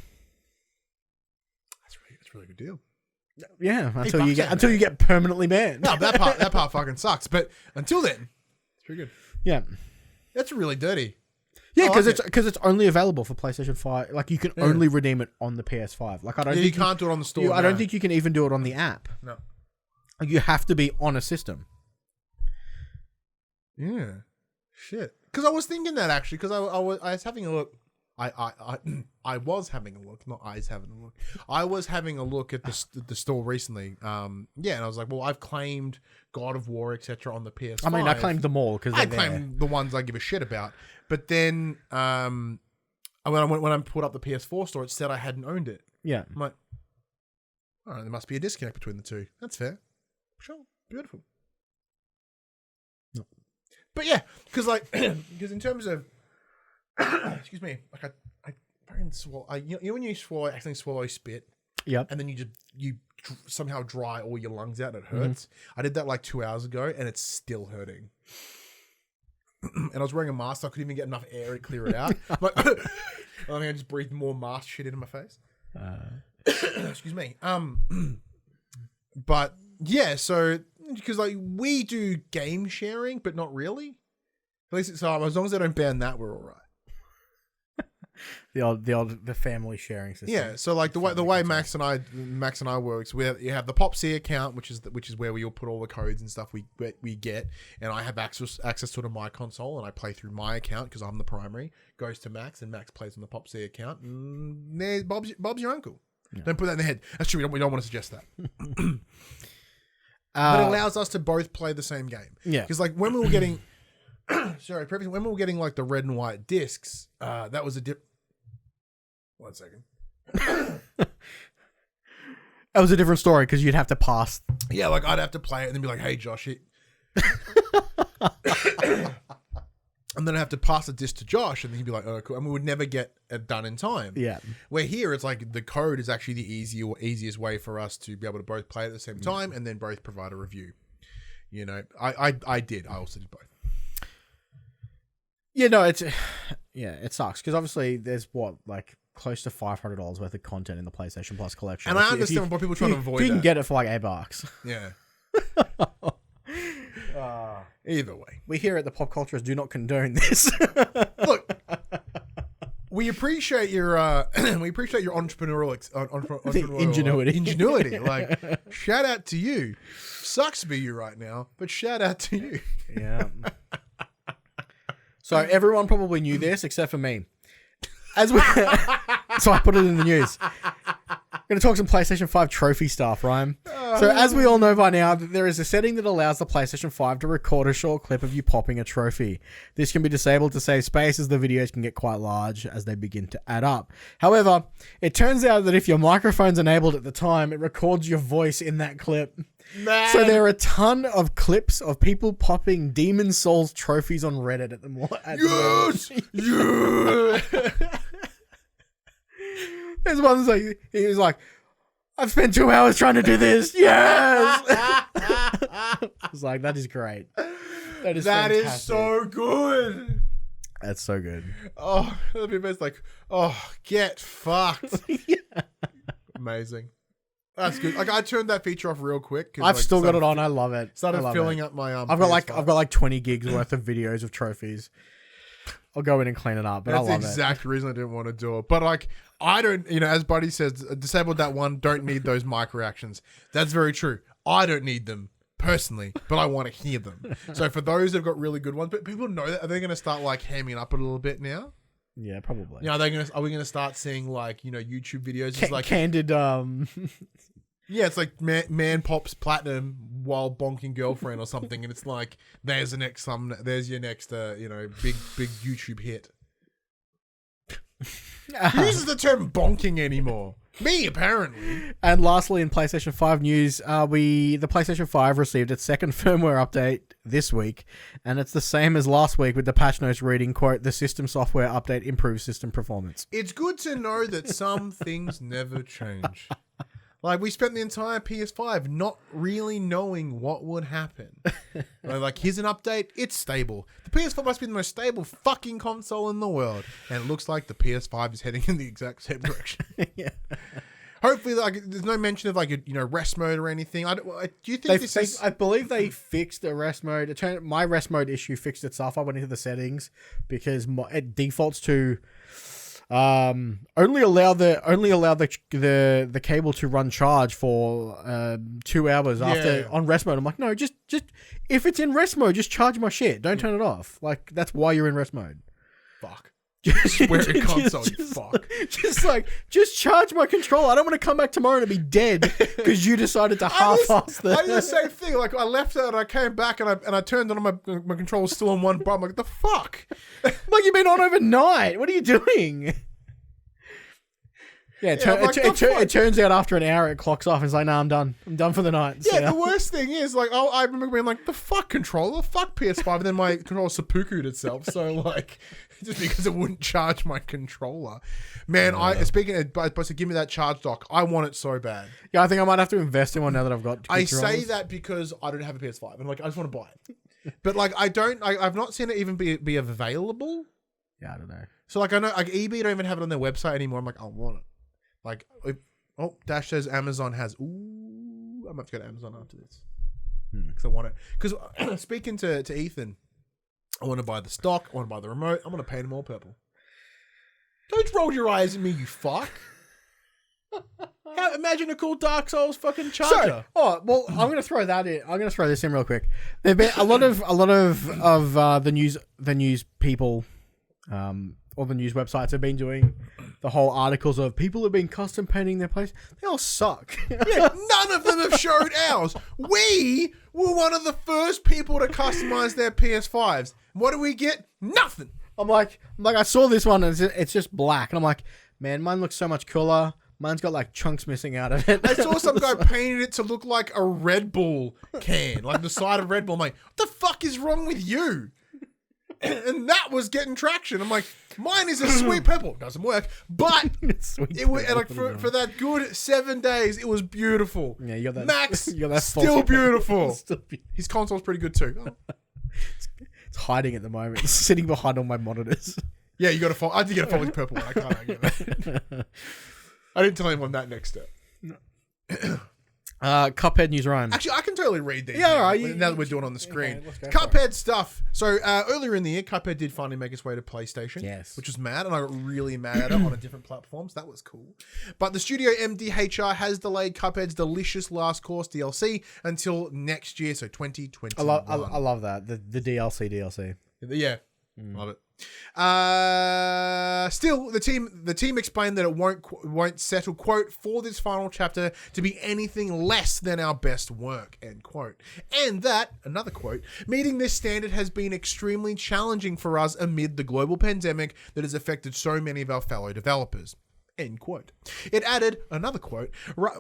That's a really good deal. Yeah, until you get permanently banned. No, that part fucking sucks. But until then, it's pretty good. Yeah, that's really dirty. Yeah, because it's only available for PlayStation 5. Like you can only redeem it on the PS5. Like I don't think you can't do it on the store. I don't think you can even do it on the app. No, you have to be on a system. Yeah, shit. Because I was thinking that actually. Because I was having a look. I was having a look, not I's having a look. I was having a look at the store recently. And I was like, well, I've claimed God of War, etc. on the PS5. I mean, I claimed them all because I claimed the ones I give a shit about. But then when I put up the PS4 store, it said I hadn't owned it. Yeah, I'm like, all right, there must be a disconnect between the two. That's fair. Sure, beautiful. No. But yeah, because in terms of excuse me, like I fucking swallow. You know when you accidentally swallow spit. Yep. And then you somehow dry all your lungs out and it hurts. Mm-hmm. I did that like 2 hours ago and it's still hurting. And I was wearing a mask, so I couldn't even get enough air to clear it out. Like, I think I just breathed more mask shit into my face. Excuse me. But yeah, so because like we do game sharing, but not really. At least so as long as they don't ban that, we're all right. The family sharing system. Yeah, so like the way Max and I works, you have the PopC account, which is where we all put all the codes and stuff we get, and I have access to it on my console, and I play through my account because I'm the primary. Goes to Max, and Max plays on the PopC account. And there's Bob's your uncle. Yeah. Don't put that in the head. That's true. We don't want to suggest that. But it allows us to both play the same game. Yeah, because like when we were getting. When we were getting like the red and white discs, that was a dip. 1 second. That was a different story because you'd have to pass. Yeah, like I'd have to play it and then be like, "Hey, Josh," and then I have to pass the disc to Josh, and he'd be like, "Oh, cool." And we would never get it done in time. Yeah. Where here, it's like the code is actually the easiest way for us to be able to both play at the same time and then both provide a review. You know, I also did both. Yeah, no, it sucks because obviously there's close to $500 worth of content in the PlayStation Plus collection. And I understand why people are trying to avoid you can that. get it for like $8. Yeah. Either way, we here at the Pop Culturists do not condone this. Look, we appreciate your entrepreneurial ingenuity. Like, shout out to you. Sucks to be you right now, but shout out to you. Yeah. So everyone probably knew this except for me. So I put it in the news. We're going to talk some PlayStation 5 trophy stuff, Ryan. So as we all know by now, there is a setting that allows the PlayStation 5 to record a short clip of you popping a trophy. This can be disabled to save space as the videos can get quite large as they begin to add up. However, it turns out that if your microphone's enabled at the time, it records your voice in that clip. Man. So there are a ton of clips of people popping Demon Souls trophies on Reddit at the moment. Yes! Yeah! There's one that's like, he was like, I've spent 2 hours trying to do this. Yes! I was like, that is great. That is fantastic. So good. That's so good. Oh, that'd be best. Like, oh, get fucked. Yeah. Amazing. That's good. Like, I turned that feature off real quick. I've still got it on. I love it. Started filling up my I've got like 20 gigs worth of videos of trophies. I'll go in and clean it up, but I love it. That's the exact reason I didn't want to do it. But like, I don't, as Buddy says, disabled that one, don't need those mic reactions. That's very true. I don't need them personally, but I want to hear them. So for those that have got really good ones, but people know that, are they going to start like hamming up a little bit now? Yeah, probably. Are we going to start seeing like, YouTube videos just like candid yeah, it's like man pops platinum while bonking girlfriend or something, and it's like there's your next big YouTube hit. Who uses the term bonking anymore? Me, apparently. And lastly, in PlayStation 5 news, the PlayStation 5 received its second firmware update this week, and it's the same as last week with the patch notes reading, quote, the system software update improves system performance. It's good to know that some things never change. Like, we spent the entire PS5 not really knowing what would happen. Like, here's an update. It's stable. The PS5 must be the most stable fucking console in the world. And it looks like the PS5 is heading in the exact same direction. Yeah. Hopefully, like, there's no mention of, like, rest mode or anything. Do you think I believe they fixed the rest mode. My rest mode issue fixed itself. I went into the settings because it defaults to... only allow the cable to run charge for 2 hours after on rest mode. I'm like, no, just if it's in rest mode, just charge my shit. Don't turn it off. Like, that's why you're in rest mode. Fuck. Swear in console, you fuck. Just charge my controller. I don't want to come back tomorrow and be dead because you decided to half-ass I did the same thing. Like, I left it and I came back and I turned on my controller's still on one bar. I'm like, the fuck? Like, you've been on overnight. What are you doing? Yeah, it turns out after an hour it clocks off and it's like, nah, I'm done. I'm done for the night. Yeah, the worst thing is, like, I remember being like, the fuck controller? Fuck PS5. And then my controller seppuku'd itself. So, like, just because it wouldn't charge my controller. Man, but give me that charge dock. I want it so bad. Yeah, I think I might have to invest in one now that I've got I say that because I don't have a PS5. And, like, I just want to buy it. But, like, I've not seen it even be available. Yeah, I don't know. So, like, I know, like, EB don't even have it on their website anymore. I'm like, I want it. Like, Dash says Amazon has. Ooh, I might have to go to Amazon after this because I want it. Because speaking to Ethan, I want to buy the stock. I want to buy the remote. I want to paint them all purple. Don't roll your eyes at me, you fuck. Imagine a cool Dark Souls fucking charger. I'm going to throw that in. I'm going to throw this in real quick. There've been a lot of the news people. All the news websites have been doing the whole articles of people have been custom painting their place. They all suck. Yeah, none of them have showed ours. We were one of the first people to customize their PS5s. What do we get? Nothing. I'm like, I saw this one and it's just black. And I'm like, man, mine looks so much cooler. Mine's got like chunks missing out of it. I saw some guy painted it to look like a Red Bull can, like the side of Red Bull. I'm like, what the fuck is wrong with you? And that was getting traction. I'm like, mine is a sweet purple. Doesn't work, but it was like for that good 7 days, it was beautiful. Yeah, you got that. Max, you got that still beautiful. His console's pretty good too. Oh. It's hiding at the moment. It's sitting behind all my monitors. Yeah, you got to follow. I did get a fully purple one. I can't argue that. I didn't tell anyone that next step. No. Cuphead news rhyme. Actually, I can totally read these. Yeah, all right. Now that we're doing it on the screen. Okay, Cuphead stuff. So earlier in the year, Cuphead did finally make its way to PlayStation. Yes. Which was mad, and I got really mad at it on a different platform, so that was cool. But the studio MDHR has delayed Cuphead's delicious Last Course DLC until next year, so 2021. I love that. The DLC. Yeah. Love it. Still, the team explained that it won't settle, quote, for this final chapter to be anything less than our best work, end quote. And that, another quote, meeting this standard has been extremely challenging for us amid the global pandemic that has affected so many of our fellow developers. End quote. It added, another quote,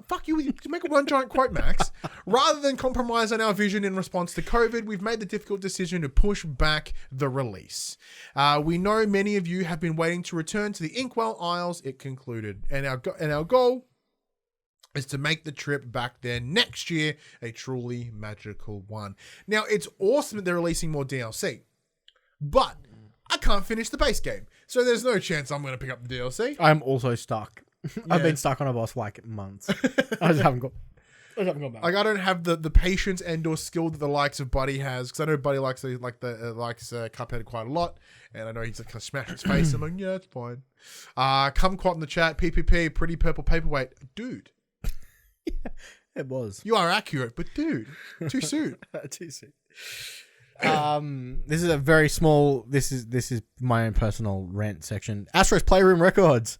fuck you make it one giant quote, Max. Rather than compromise on our vision in response to COVID, we've made the difficult decision to push back the release. We know many of you have been waiting to return to the Inkwell Isles, it concluded. And our goal is to make the trip back there next year a truly magical one. Now, it's awesome that they're releasing more DLC, but I can't finish the base game. So there's no chance I'm going to pick up the DLC. I'm also stuck. I've been stuck on a boss for like months. I just haven't gone back. Like, I don't have the patience and or skill that the likes of Buddy has, because I know Buddy likes Cuphead quite a lot, and I know he's like gonna smash his face. I'm like, yeah, it's fine. Kumquat in the chat, PPP, pretty purple paperweight, dude. Yeah, it was. You are accurate, but dude, too soon. Too soon. This is a very small. This is my own personal rant section. Astro's Playroom records.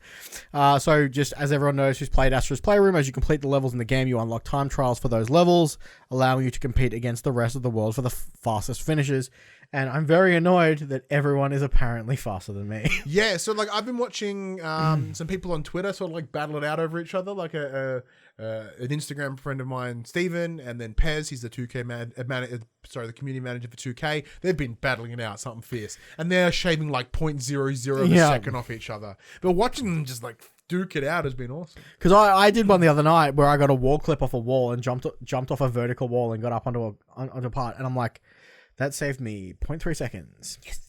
So just as everyone knows who's played Astro's Playroom, as you complete the levels in the game, you unlock time trials for those levels, allowing you to compete against the rest of the world for the fastest finishes. And I'm very annoyed that everyone is apparently faster than me. Yeah, so like I've been watching some people on Twitter sort of like battle it out over each other, like an Instagram friend of mine, Steven, and then Pez, he's the 2K the community manager for 2K. They've been battling it out, something fierce, and they're shaving like 0.00 of a second off each other. But watching them just like duke it out has been awesome. Because I did one the other night where I got a wall clip off a wall and jumped off a vertical wall and got up onto a part, and I'm like, that saved me 0.3 seconds. Yes.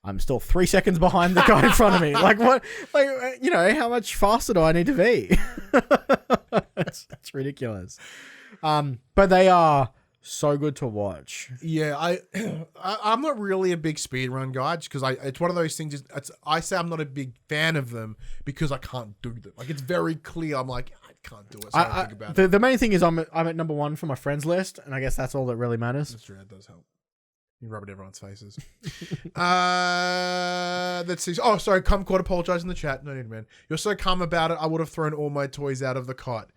I'm still 3 seconds behind the guy in front of me. Like, what? Like, you know, how much faster do I need to be? It's ridiculous. But they are so good to watch. Yeah, I'm not really a big speedrun guy, just because it's one of those things. I say I'm not a big fan of them because I can't do them. Like, it's very clear. I'm like, I can't do it. So I don't think about it. The main thing is I'm at number 1 for my friends list, and I guess that's all that really matters. That's true. That does help. You rub it in everyone's faces. Let's see. Oh, sorry. Kumquat apologise in the chat. No need, man. You're so calm about it. I would have thrown all my toys out of the cot.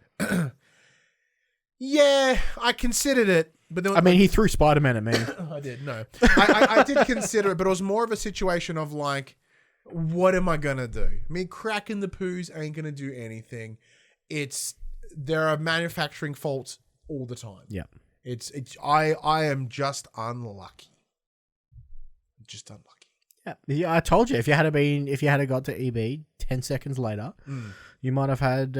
Yeah, I considered it. But then, he threw Spider-Man at me. I did, no. I did consider it, but it was more of a situation of like, what am I going to do? Me cracking the poos ain't going to do anything. There are manufacturing faults all the time. Yeah. I am just unlucky. Just unlucky. Yeah, I told you if you had got to EB 10 seconds later, you might have had.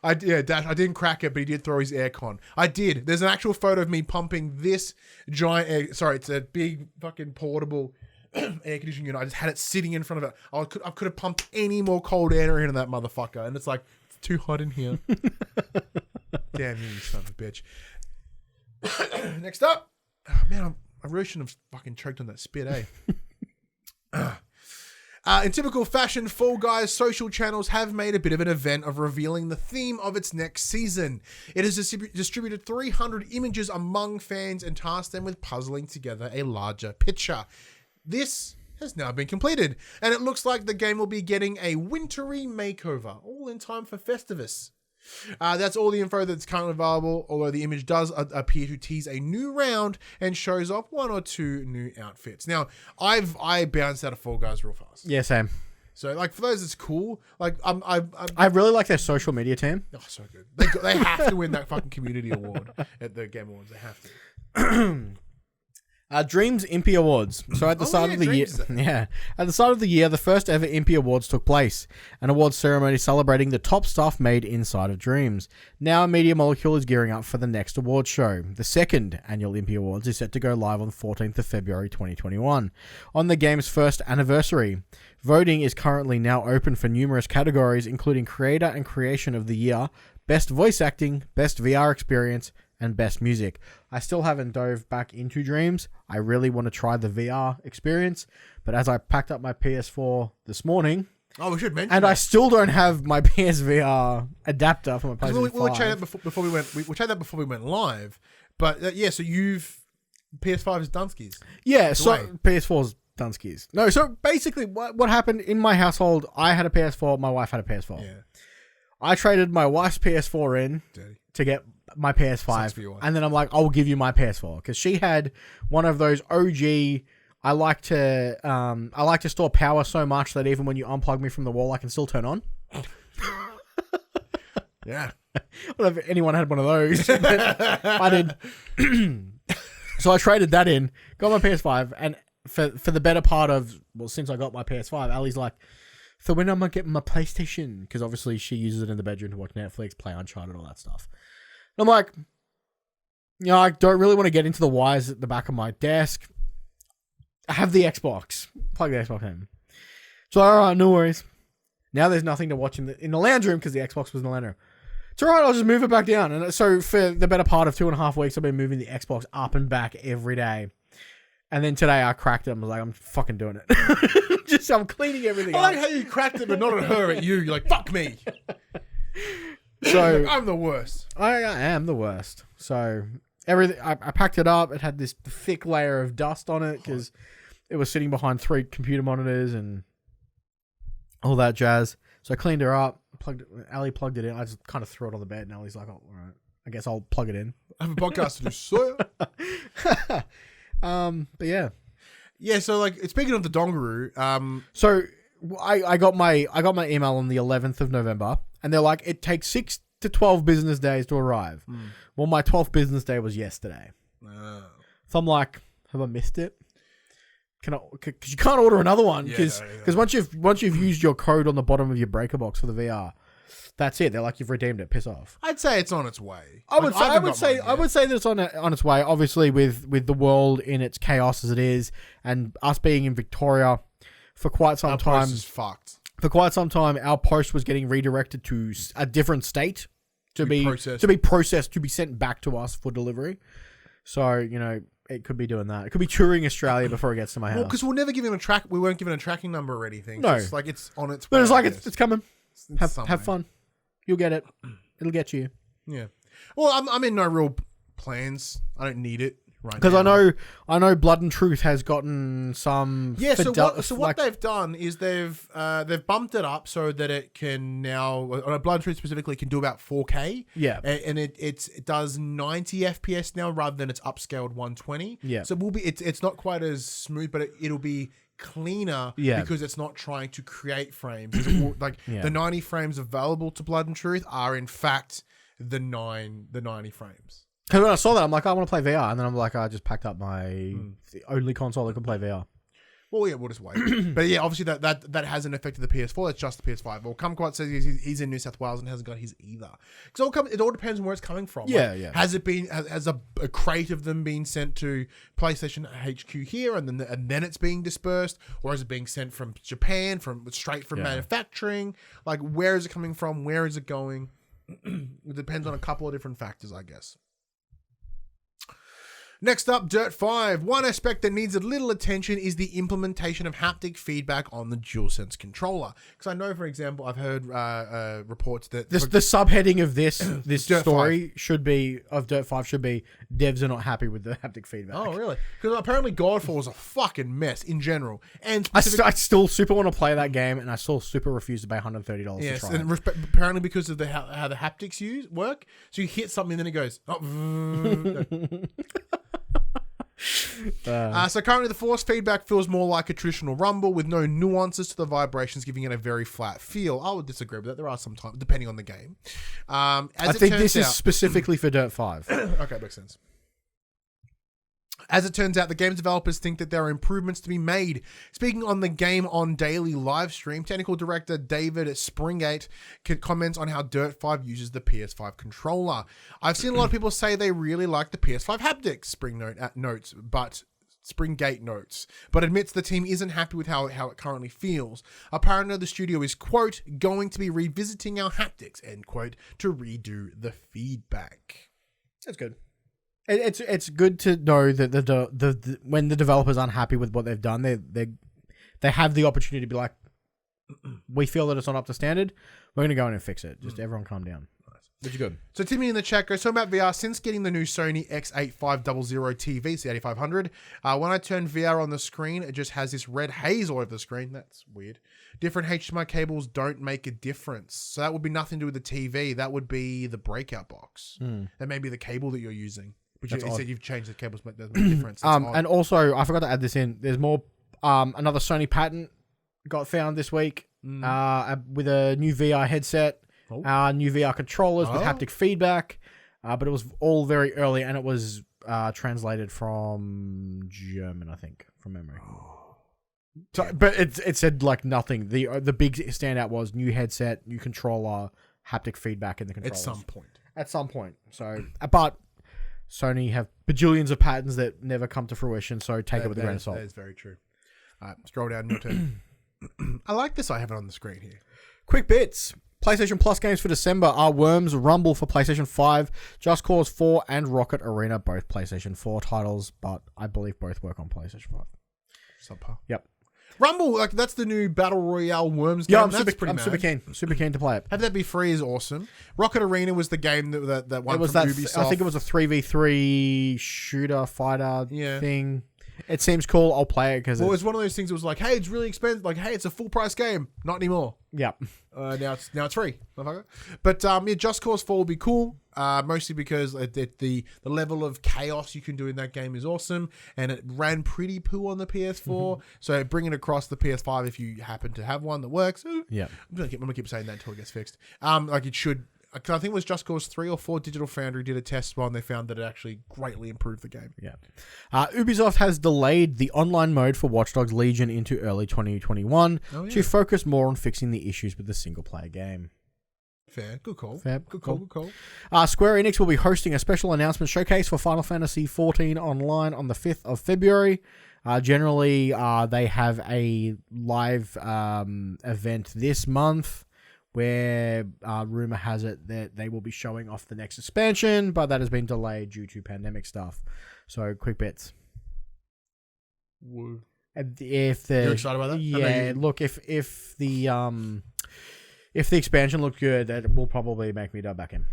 I didn't crack it, but he did throw his aircon. I did. There's an actual photo of me pumping this giant. It's a big fucking portable air conditioning unit. I just had it sitting in front of it. I could have pumped any more cold air into that motherfucker, and it's like, it's too hot in here. Damn you son of a bitch. Next up. Oh, man, I really shouldn't have fucking choked on that spit, eh? In typical fashion, Fall Guys social channels have made a bit of an event of revealing the theme of its next season. It has distributed 300 images among fans and tasked them with puzzling together a larger picture. This has now been completed, and it looks like the game will be getting a wintry makeover, all in time for Festivus. That's all the info that's currently available, although the image does appear to tease a new round and shows off 1 or 2 new outfits. Now, I bounced out of Fall Guys real fast. Yeah, same. So, like, for those, it's cool. Like, I really like their social media team. Oh, so good. They have to win that fucking community award at the Game Awards. They have to. Dreams Impy Awards. So at the start of the year, at the start of the year, the first ever Impy Awards took place, an awards ceremony celebrating the top stuff made inside of Dreams. Now, Media Molecule is gearing up for the next awards show. The second annual Impy Awards is set to go live on the 14th of February 2021, on the game's first anniversary. Voting is currently now open for numerous categories, including Creator and Creation of the Year, Best Voice Acting, Best VR Experience, and Best Music. I still haven't dove back into Dreams. I really want to try the VR experience, but as I packed up my PS4 this morning, we should mention and that. I still don't have my PSVR adapter for my PlayStation 5. We'll chat that before we went. We'll chat that before we went live. But so you've PS5 is Dunsky's. Yeah, so PS4's Dunskies. No, so basically what happened in my household, I had a PS4, my wife had a PS4. Yeah. I traded my wife's PS4 in to get my PS5. And then I'm like, I'll give you my PS4. Because she had one of those OG... I like to store power so much that even when you unplug me from the wall, I can still turn on. Yeah. I don't know if anyone had one of those. But I did. So I traded that in, got my PS5, and for the better part of, well, since I got my PS5, Ali's like, so when am I getting my PlayStation? Because obviously she uses it in the bedroom to watch Netflix, play Uncharted, all that stuff. And I'm like, I don't really want to get into the wires at the back of my desk. I have the Xbox. Plug the Xbox in. So, all right, no worries. Now there's nothing to watch in the lounge room because the Xbox was in the lounge room. It's all right, I'll just move it back down. And so for the better part of 2.5 weeks, I've been moving the Xbox up and back every day. And then today I cracked it. I was like, I'm fucking doing it. I'm cleaning everything up. I like how you cracked it, but not at her, at you. You're like, fuck me. So I'm the worst. I am the worst. So everything, I packed it up. It had this thick layer of dust on it because it was sitting behind 3 computer monitors and all that jazz. So I cleaned her up. Ali plugged it in. I just kind of threw it on the bed, and Ali's like, "Oh, all right, I guess I'll plug it in." I have a podcast to do, so. But yeah. So like, speaking of the dongaroo, so I got my email on the 11th of November, and they're like, it takes 6 to 12 business days to arrive. Well, my 12th business day was yesterday. So I'm like, have I missed it? Because you can't order another one because once you've used your code on the bottom of your breaker box for the VR, that's it. They're like, you've redeemed it. Piss off. I'd say it's on its way. I would say that it's on its way. Obviously, with the world in its chaos as it is, and us being in Victoria for quite some time, post is fucked. For quite some time, our post was getting redirected to a different state to be processed to be sent back to us for delivery. So it could be doing that. It could be touring Australia before it gets to my house. Well, because we'll never give him we weren't given a tracking number or anything. No. So it's on its way. But it's like, it's coming. Have fun. You'll get it. It'll get you. Yeah. Well, I'm in no real plans. I don't need it right now. Because I know Blood and Truth has gotten some... Yeah, so what they've done is they've bumped it up so that it can now, on Blood and Truth specifically, can do about 4K. Yeah. And it does 90 FPS now rather than its upscaled 120. Yeah. So it's not quite as smooth, but it'll be cleaner because it's not trying to create frames. The 90 frames available to Blood and Truth are in fact the 90 frames. Because when I saw that, I'm like, I want to play VR. And then I'm like, I just packed up the only console that can play VR. Well, yeah, we'll just wait. But yeah, obviously that hasn't affected the PS4. It's just the PS5. Well, Kumquat says he's in New South Wales and hasn't got his either. Because it all depends on where it's coming from. Yeah, like, has it been has a crate of them been sent to PlayStation HQ here and then it's being dispersed, or is it being sent from Japan straight from manufacturing? Like, where is it coming from? Where is it going? It depends on a couple of different factors, I guess. Next up, Dirt 5. One aspect that needs a little attention is the implementation of haptic feedback on the DualSense controller. Because I know, for example, I've heard reports that... The subheading of this story of Dirt 5 should be, devs are not happy with the haptic feedback. Oh, really? Because apparently Godfall is a fucking mess in general. And I still super want to play that game, and I still super refuse to pay $130 to try it. And apparently because of how the haptics work. So you hit something and then it goes... So currently the force feedback feels more like a traditional rumble with no nuances to the vibrations, giving it a very flat feel. I would disagree with that. There are some times, depending on the game. I think this is specifically for Dirt 5. Okay, makes sense. As it turns out, the game's developers think that there are improvements to be made. Speaking on the Game On Daily live stream, technical director David Springate comments on how Dirt 5 uses the PS5 controller. I've seen a lot of people say they really like the PS5 haptics, Springate notes, but admits the team isn't happy with how it currently feels. Apparently, the studio is, quote, going to be revisiting our haptics, end quote, to redo the feedback. That's good. It's good to know that the when the developers aren't happy with what they've done, they have the opportunity to be like, we feel that it's not up to standard. We're going to go in and fix it. Just everyone calm down. Which is good. So Timmy in the chat goes, so about VR, since getting the new Sony X8500 TV, it's the 8500, when I turn VR on the screen, it just has this red haze all over the screen. That's weird. Different HDMI cables don't make a difference. So that would be nothing to do with the TV. That would be the breakout box. That may be the cable that you're using. But you said you've changed the cables, but there's no difference. And also, I forgot to add this in. There's more, another Sony patent got found this week with a new VR headset. New VR controllers with haptic feedback, but it was all very early, and it was translated from German, I think, from memory. So, but it said like nothing. The big standout was new headset, new controller, haptic feedback in the controllers. At some point. So, but Sony have bajillions of patents that never come to fruition, so take it with a grain of salt. That is very true. All right, scroll down, your turn. I like this. I have it on the screen here. Quick bits. PlayStation Plus games for December are Worms Rumble for PlayStation 5, Just Cause 4, and Rocket Arena, both PlayStation 4 titles, but I believe both work on PlayStation 5. Subpar. Yep. Rumble, like that's the new Battle Royale Worms game. Yeah, I'm super keen. Super keen to play it. Have that be free is awesome. Rocket Arena was the game that one it was from that, Ubisoft. I think it was a 3v3 shooter fighter thing. It seems cool. I'll play it because it was one of those things that was like, hey, it's really expensive. Like, hey, it's a full price game. Not anymore. Yep. Now it's free. But Just Cause 4 will be cool. Mostly because the level of chaos you can do in that game is awesome, and it ran pretty poo on the PS4. So bring it across the PS5 if you happen to have one that works. Yeah, I'm gonna keep saying that until it gets fixed. Like it should. I think it was Just Cause 3 or 4. Digital Foundry did a test one. They found that it actually greatly improved the game. Yeah. Ubisoft has delayed the online mode for Watch Dogs Legion into early 2021 to focus more on fixing the issues with the single-player game. Fair. Good call. Good call. Square Enix will be hosting a special announcement showcase for Final Fantasy XIV Online on the 5th of February. Generally, they have a live event this month, where rumor has it that they will be showing off the next expansion, but that has been delayed due to pandemic stuff. So, quick bets. Woo. If you're excited about that? Yeah, look, if the expansion looked good, that will probably make me dive back in.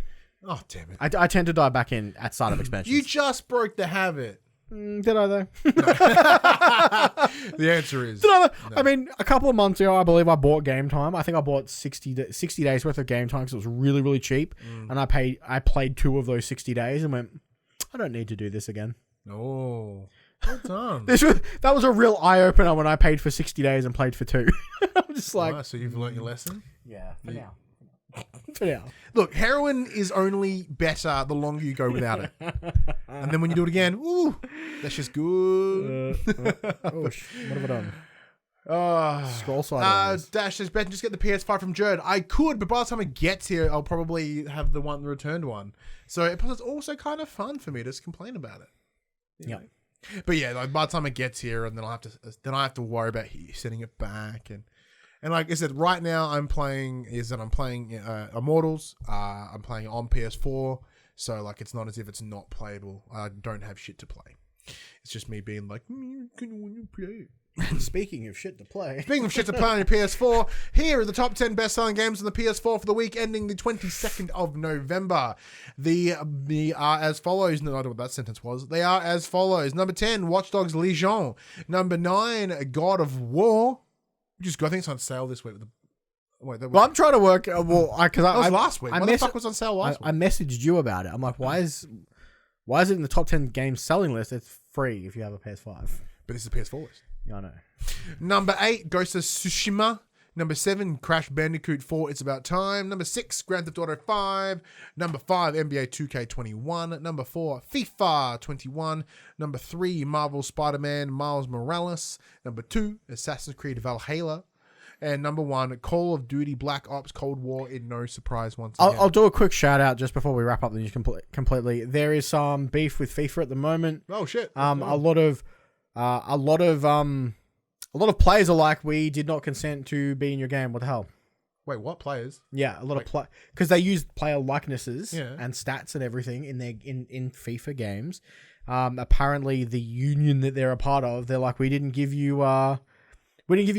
Oh, damn it. I tend to dive back in at start of expansions. You just broke the habit. Did I though? The answer is no. I mean, a couple of months ago, I believe I bought Game Time. I think I bought 60 days worth of Game Time because it was really, really cheap. And I played 2 of those 60 days and went, I don't need to do this again. Oh, well done. That was a real eye opener when I paid for 60 days and played for 2. I'm just like, so you've learnt your lesson. Yeah, for now. For now. Look, heroin is only better the longer you go without it. And then when you do it again, ooh, that's just good. What have I done? Scroll sideways. Dash says, Ben, just get the PS5 from Jared. I could, but by the time it gets here, I'll probably have the returned one. So it's also kind of fun for me to just complain about it. Yeah. But yeah, like by the time it gets here, and then I have to worry about sending it back and like I said, right now I'm playing Immortals. I'm playing on PS4, so like it's not as if it's not playable. I don't have shit to play. It's just me being like, can you play it? Speaking of shit to play on your PS4, here are the top 10 best-selling games on the PS4 for the week ending the 22nd of November. They are as follows. No, I don't know what that sentence was. They are as follows. Number 10, Watch Dogs Legion. Number 9, God of War. I think it's on sale this week. Well, I'm trying to work. That was last week. What the fuck was on sale last week? I messaged you about it. I'm like, why is it in the top 10 games selling list? It's free if you have a PS5. But this is a PS4 list. Yeah, I know. Number 8, Ghost of Tsushima. Number 7, Crash Bandicoot 4, It's About Time. Number 6, Grand Theft Auto 5. Number 5, NBA 2K21. Number 4, FIFA 21. Number 3, Marvel Spider-Man Miles Morales. Number 2, Assassin's Creed Valhalla. And number 1, Call of Duty Black Ops Cold War, in no surprise once again. I'll do a quick shout out just before we wrap up the news completely. There is some beef with FIFA at the moment. Oh shit. A lot of players are like, we did not consent to be in your game. What the hell? Wait, what players? Yeah, a lot of because they use player likenesses Yeah. and stats and everything in their in FIFA games. Apparently, the union that they're a part of, they're like, we didn't give you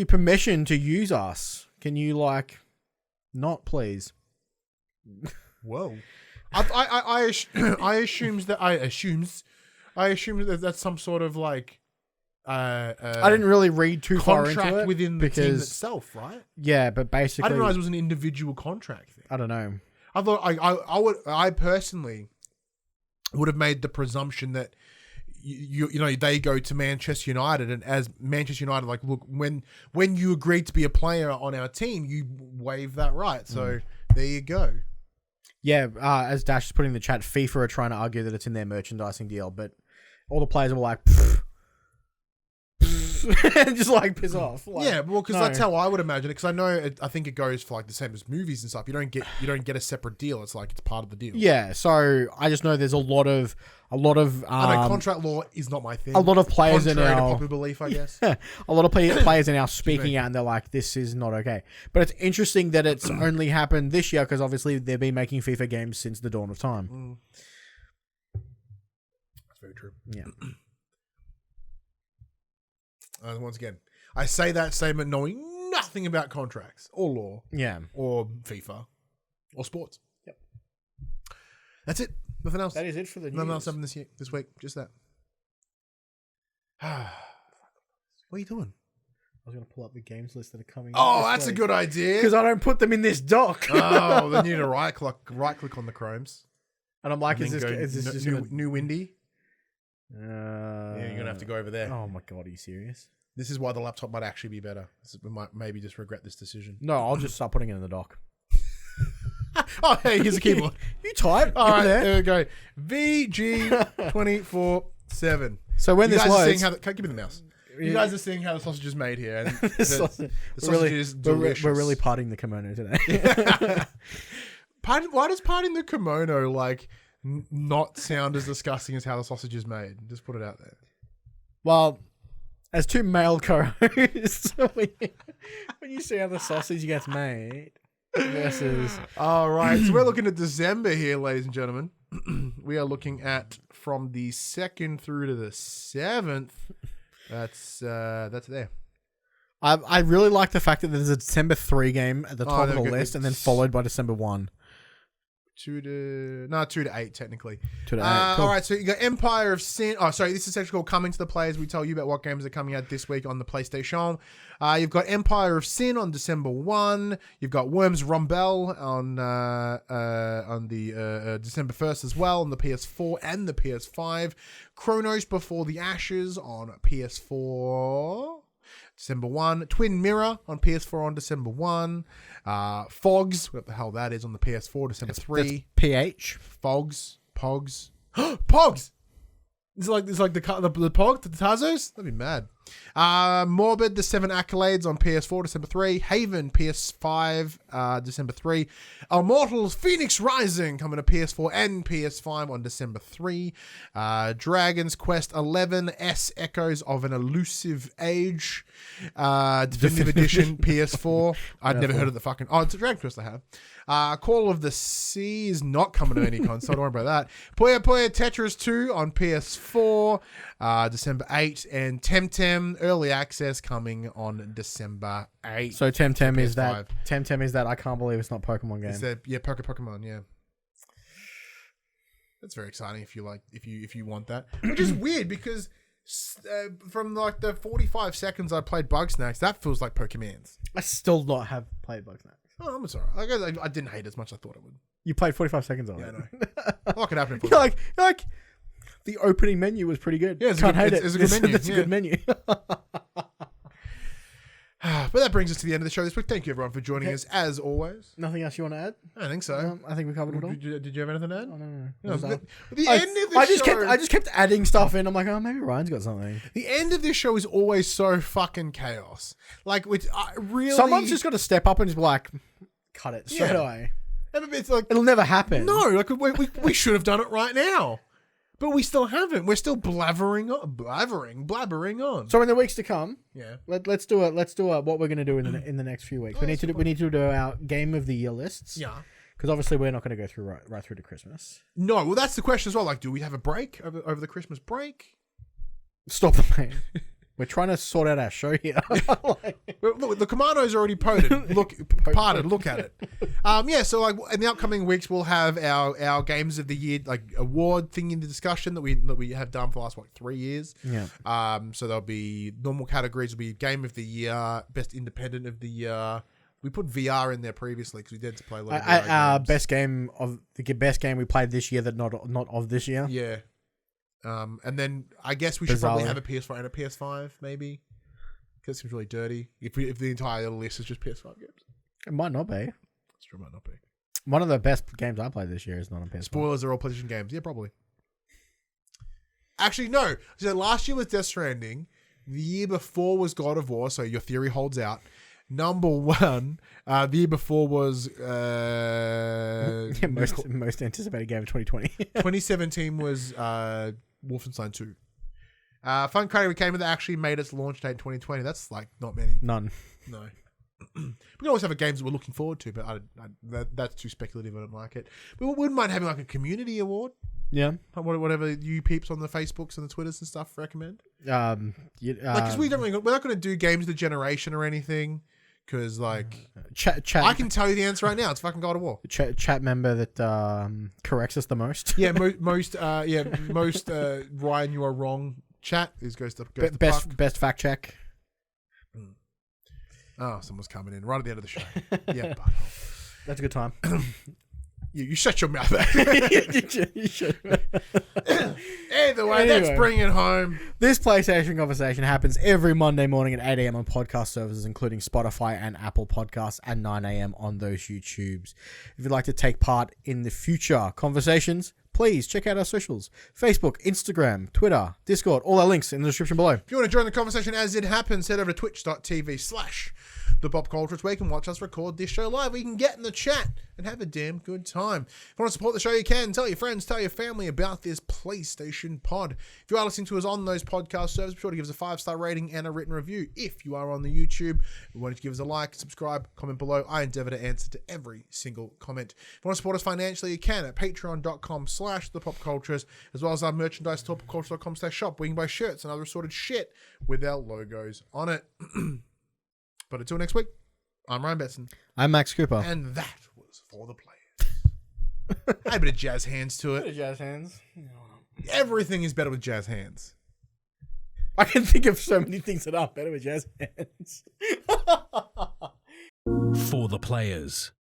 permission to use us. Can you not, please? Whoa. I assume that that's some sort of like I didn't really read too far into contract it within the team because itself, right? yeah, but basically I didn't realize it was an individual contract thing. I don't know. I thought I personally would have made the presumption that you know they go to Manchester United, and as Manchester United, like, look, when you agreed to be a player on our team, you waive that right. So there you go. Yeah, as Dash is putting in the chat, FIFA are trying to argue that it's in their merchandising deal, but all the players were like, just like piss off. Like, yeah, well, because that's how I would imagine it. Because I know, I think it goes for like the same as movies and stuff. You don't get a separate deal. It's like it's part of the deal. Yeah, so I just know there's a lot of. I know contract law is not my thing. A lot of players are contrary now to popular belief, I guess. a lot of players are now speaking out, and they're like, "This is not okay." But it's interesting that it's only happened this year because obviously they've been making FIFA games since the dawn of time. That's very true. Yeah. Once again, I say that statement knowing nothing about contracts or law, or FIFA or sports. Yep. That's it. Nothing else. That is it for the news. Nothing else happened this week. Just that. What are you doing? I was going to pull up the games list that are coming. Oh, that's a good idea. Because I don't put them in this doc. Oh, then you need to right click on the Chromes. And I'm like, and is this just new Windy? Yeah, you're gonna have to go over there. Oh my god, are you serious? This is why the laptop might actually be better. We might maybe just regret this decision. No, I'll just start putting it in the dock. Oh, hey, here's a keyboard. You type. All right, there we go. VG247. So when this loads, give me the mouse. You guys are seeing how the sausage is made here. And the sausage is we're delicious. really parting the kimono today. Why does parting the kimono like not sound as disgusting as how the sausage is made? Just put it out there. Well, as two male co-hosts, when you see how the sausage gets made versus... All right, so we're looking at December here, ladies and gentlemen. We are looking at from the 2nd through to the 7th. That's there. I really like the fact that there's a December 3 game at the top of the list and then followed by December 1. 2 to 8 technically. 2 to 8. Cool. All right, so you got Empire of Sin. Oh, sorry, this is actually called Coming to the Players. We tell you about what games are coming out this week on the PlayStation. You've got Empire of Sin on December 1. You've got Worms Rumble on the December 1st as well on the PS4 and the PS5. Chronos Before the Ashes on PS4. December 1. Twin Mirror on PS4 on December 1. Fogs, what the hell that is, on the PS4, December 3. That's PH. Fogs. Pogs. Pogs! It's like the Pog, the Tazos? That'd be mad. Morbid, the 7 Accolades on PS4, December 3. Haven, PS5, December 3. Immortals, Fenyx Rising, coming to PS4 and PS5 on December 3. Dragon's Quest 11, S Echoes of an Elusive Age, Definitive Edition, PS4. I'd never heard of the fucking... Oh, it's a Dragon Quest I have. Call of the Sea is not coming to any console. Don't worry about that. Puyo Puyo Tetris 2 on PS4, December 8, and Temtem Early Access coming on December 8. So Temtem is that. Temtem is that. I can't believe it's not Pokemon game. It's that, yeah, Pokemon. Yeah, that's very exciting. If you want that, which is weird because from like the 45 seconds I played Bugsnax, that feels like Pokemans. I still not have played Bugsnax. Oh, I'm sorry. I guess I didn't hate it as much as I thought I would. You played 45 seconds on it. I know. What could happen? You're like, the opening menu was pretty good. Yeah, it's a good menu. It's a good menu. But that brings us to the end of the show this week. Thank you, everyone, for joining us, as always. Nothing else you want to add? I think so. I think we covered it all. Did you have anything to add? Oh, no. The end of the show... I just kept adding stuff in. I'm like, oh, maybe Ryan's got something. The end of this show is always so fucking chaos. Like, which really... Someone's just got to step up and just be like, cut it straight away. It's like... It'll never happen. No, like, we should have done it right now. But we still haven't. We're still blabbering on. So in the weeks to come, yeah, let's do it. Let's do what we're going to do in the next few weeks. We need to do our game of the year lists. Yeah, because obviously we're not going to go through right through to Christmas. No, well that's the question as well. Like, do we have a break over the Christmas break? Stop the pain. We're trying to sort out our show here. Look, the commando's already parted. Look at it. Yeah. So like in the upcoming weeks, we'll have our games of the year like award thing in the discussion that we have done for the last 3 years. Yeah. So there'll be normal categories. Will be game of the year, best independent of the year. We put VR in there previously because we did to play a lot of VR games. Best game we played this year that not of this year. Yeah. And then I guess we should probably have a PS4 and a PS5 maybe. Because it seems really dirty. If the entire list is just PS5 games. It might not be. It's true, it might not be. One of the best games I played this year is not on PS5. Spoilers are all PlayStation games. Yeah, probably. Actually, no. So last year was Death Stranding. The year before was God of War, so your theory holds out. Number one, the year before was... most anticipated game of 2020. 2017 was Wolfenstein 2. Fun credit came in that actually made its launch date in 2020. That's like not many. None. No. We can always have games that we're looking forward to, but that's too speculative. I don't like it. But we wouldn't mind having like a community award. Yeah. Whatever you peeps on the Facebooks and the Twitters and stuff recommend. Because we're not going to do games of the generation or anything. Because chat, I can tell you the answer right now. It's fucking God of War. Chat member that corrects us the most. Yeah, most Ryan, you are wrong. Chat goes to best fact check. Oh, someone's coming in right at the end of the show. Yeah, that's a good time. You shut your mouth. You should. Either way, let's bring it home. This PlayStation conversation happens every Monday morning at 8 a.m. on podcast services, including Spotify and Apple Podcasts, and 9 a.m. on those YouTubes. If you'd like to take part in the future conversations, please check out our socials. Facebook, Instagram, Twitter, Discord, all our links in the description below. If you want to join the conversation as it happens, head over to twitch.tv/thepopculture where you can watch us record this show live. We can get in the chat and have a damn good time. If you want to support the show, you can. Tell your friends, tell your family about this PlayStation pod. If you are listening to us on those podcast servers, be sure to give us a 5-star rating and a written review. If you are on the YouTube, we want you to give us a like, subscribe, comment below. I endeavor to answer to every single comment. If you want to support us financially, you can at patreon.com/thepopcultures, as well as our merchandise store, popculture.com/shop, where you can buy shirts and other assorted shit with our logos on it. But until next week, I'm Ryan Betson. I'm Max Cooper. And that was For the Players. Had a bit of jazz hands to it. Jazz hands. Everything is better with jazz hands. I can think of so many things that are better with jazz hands. For the Players.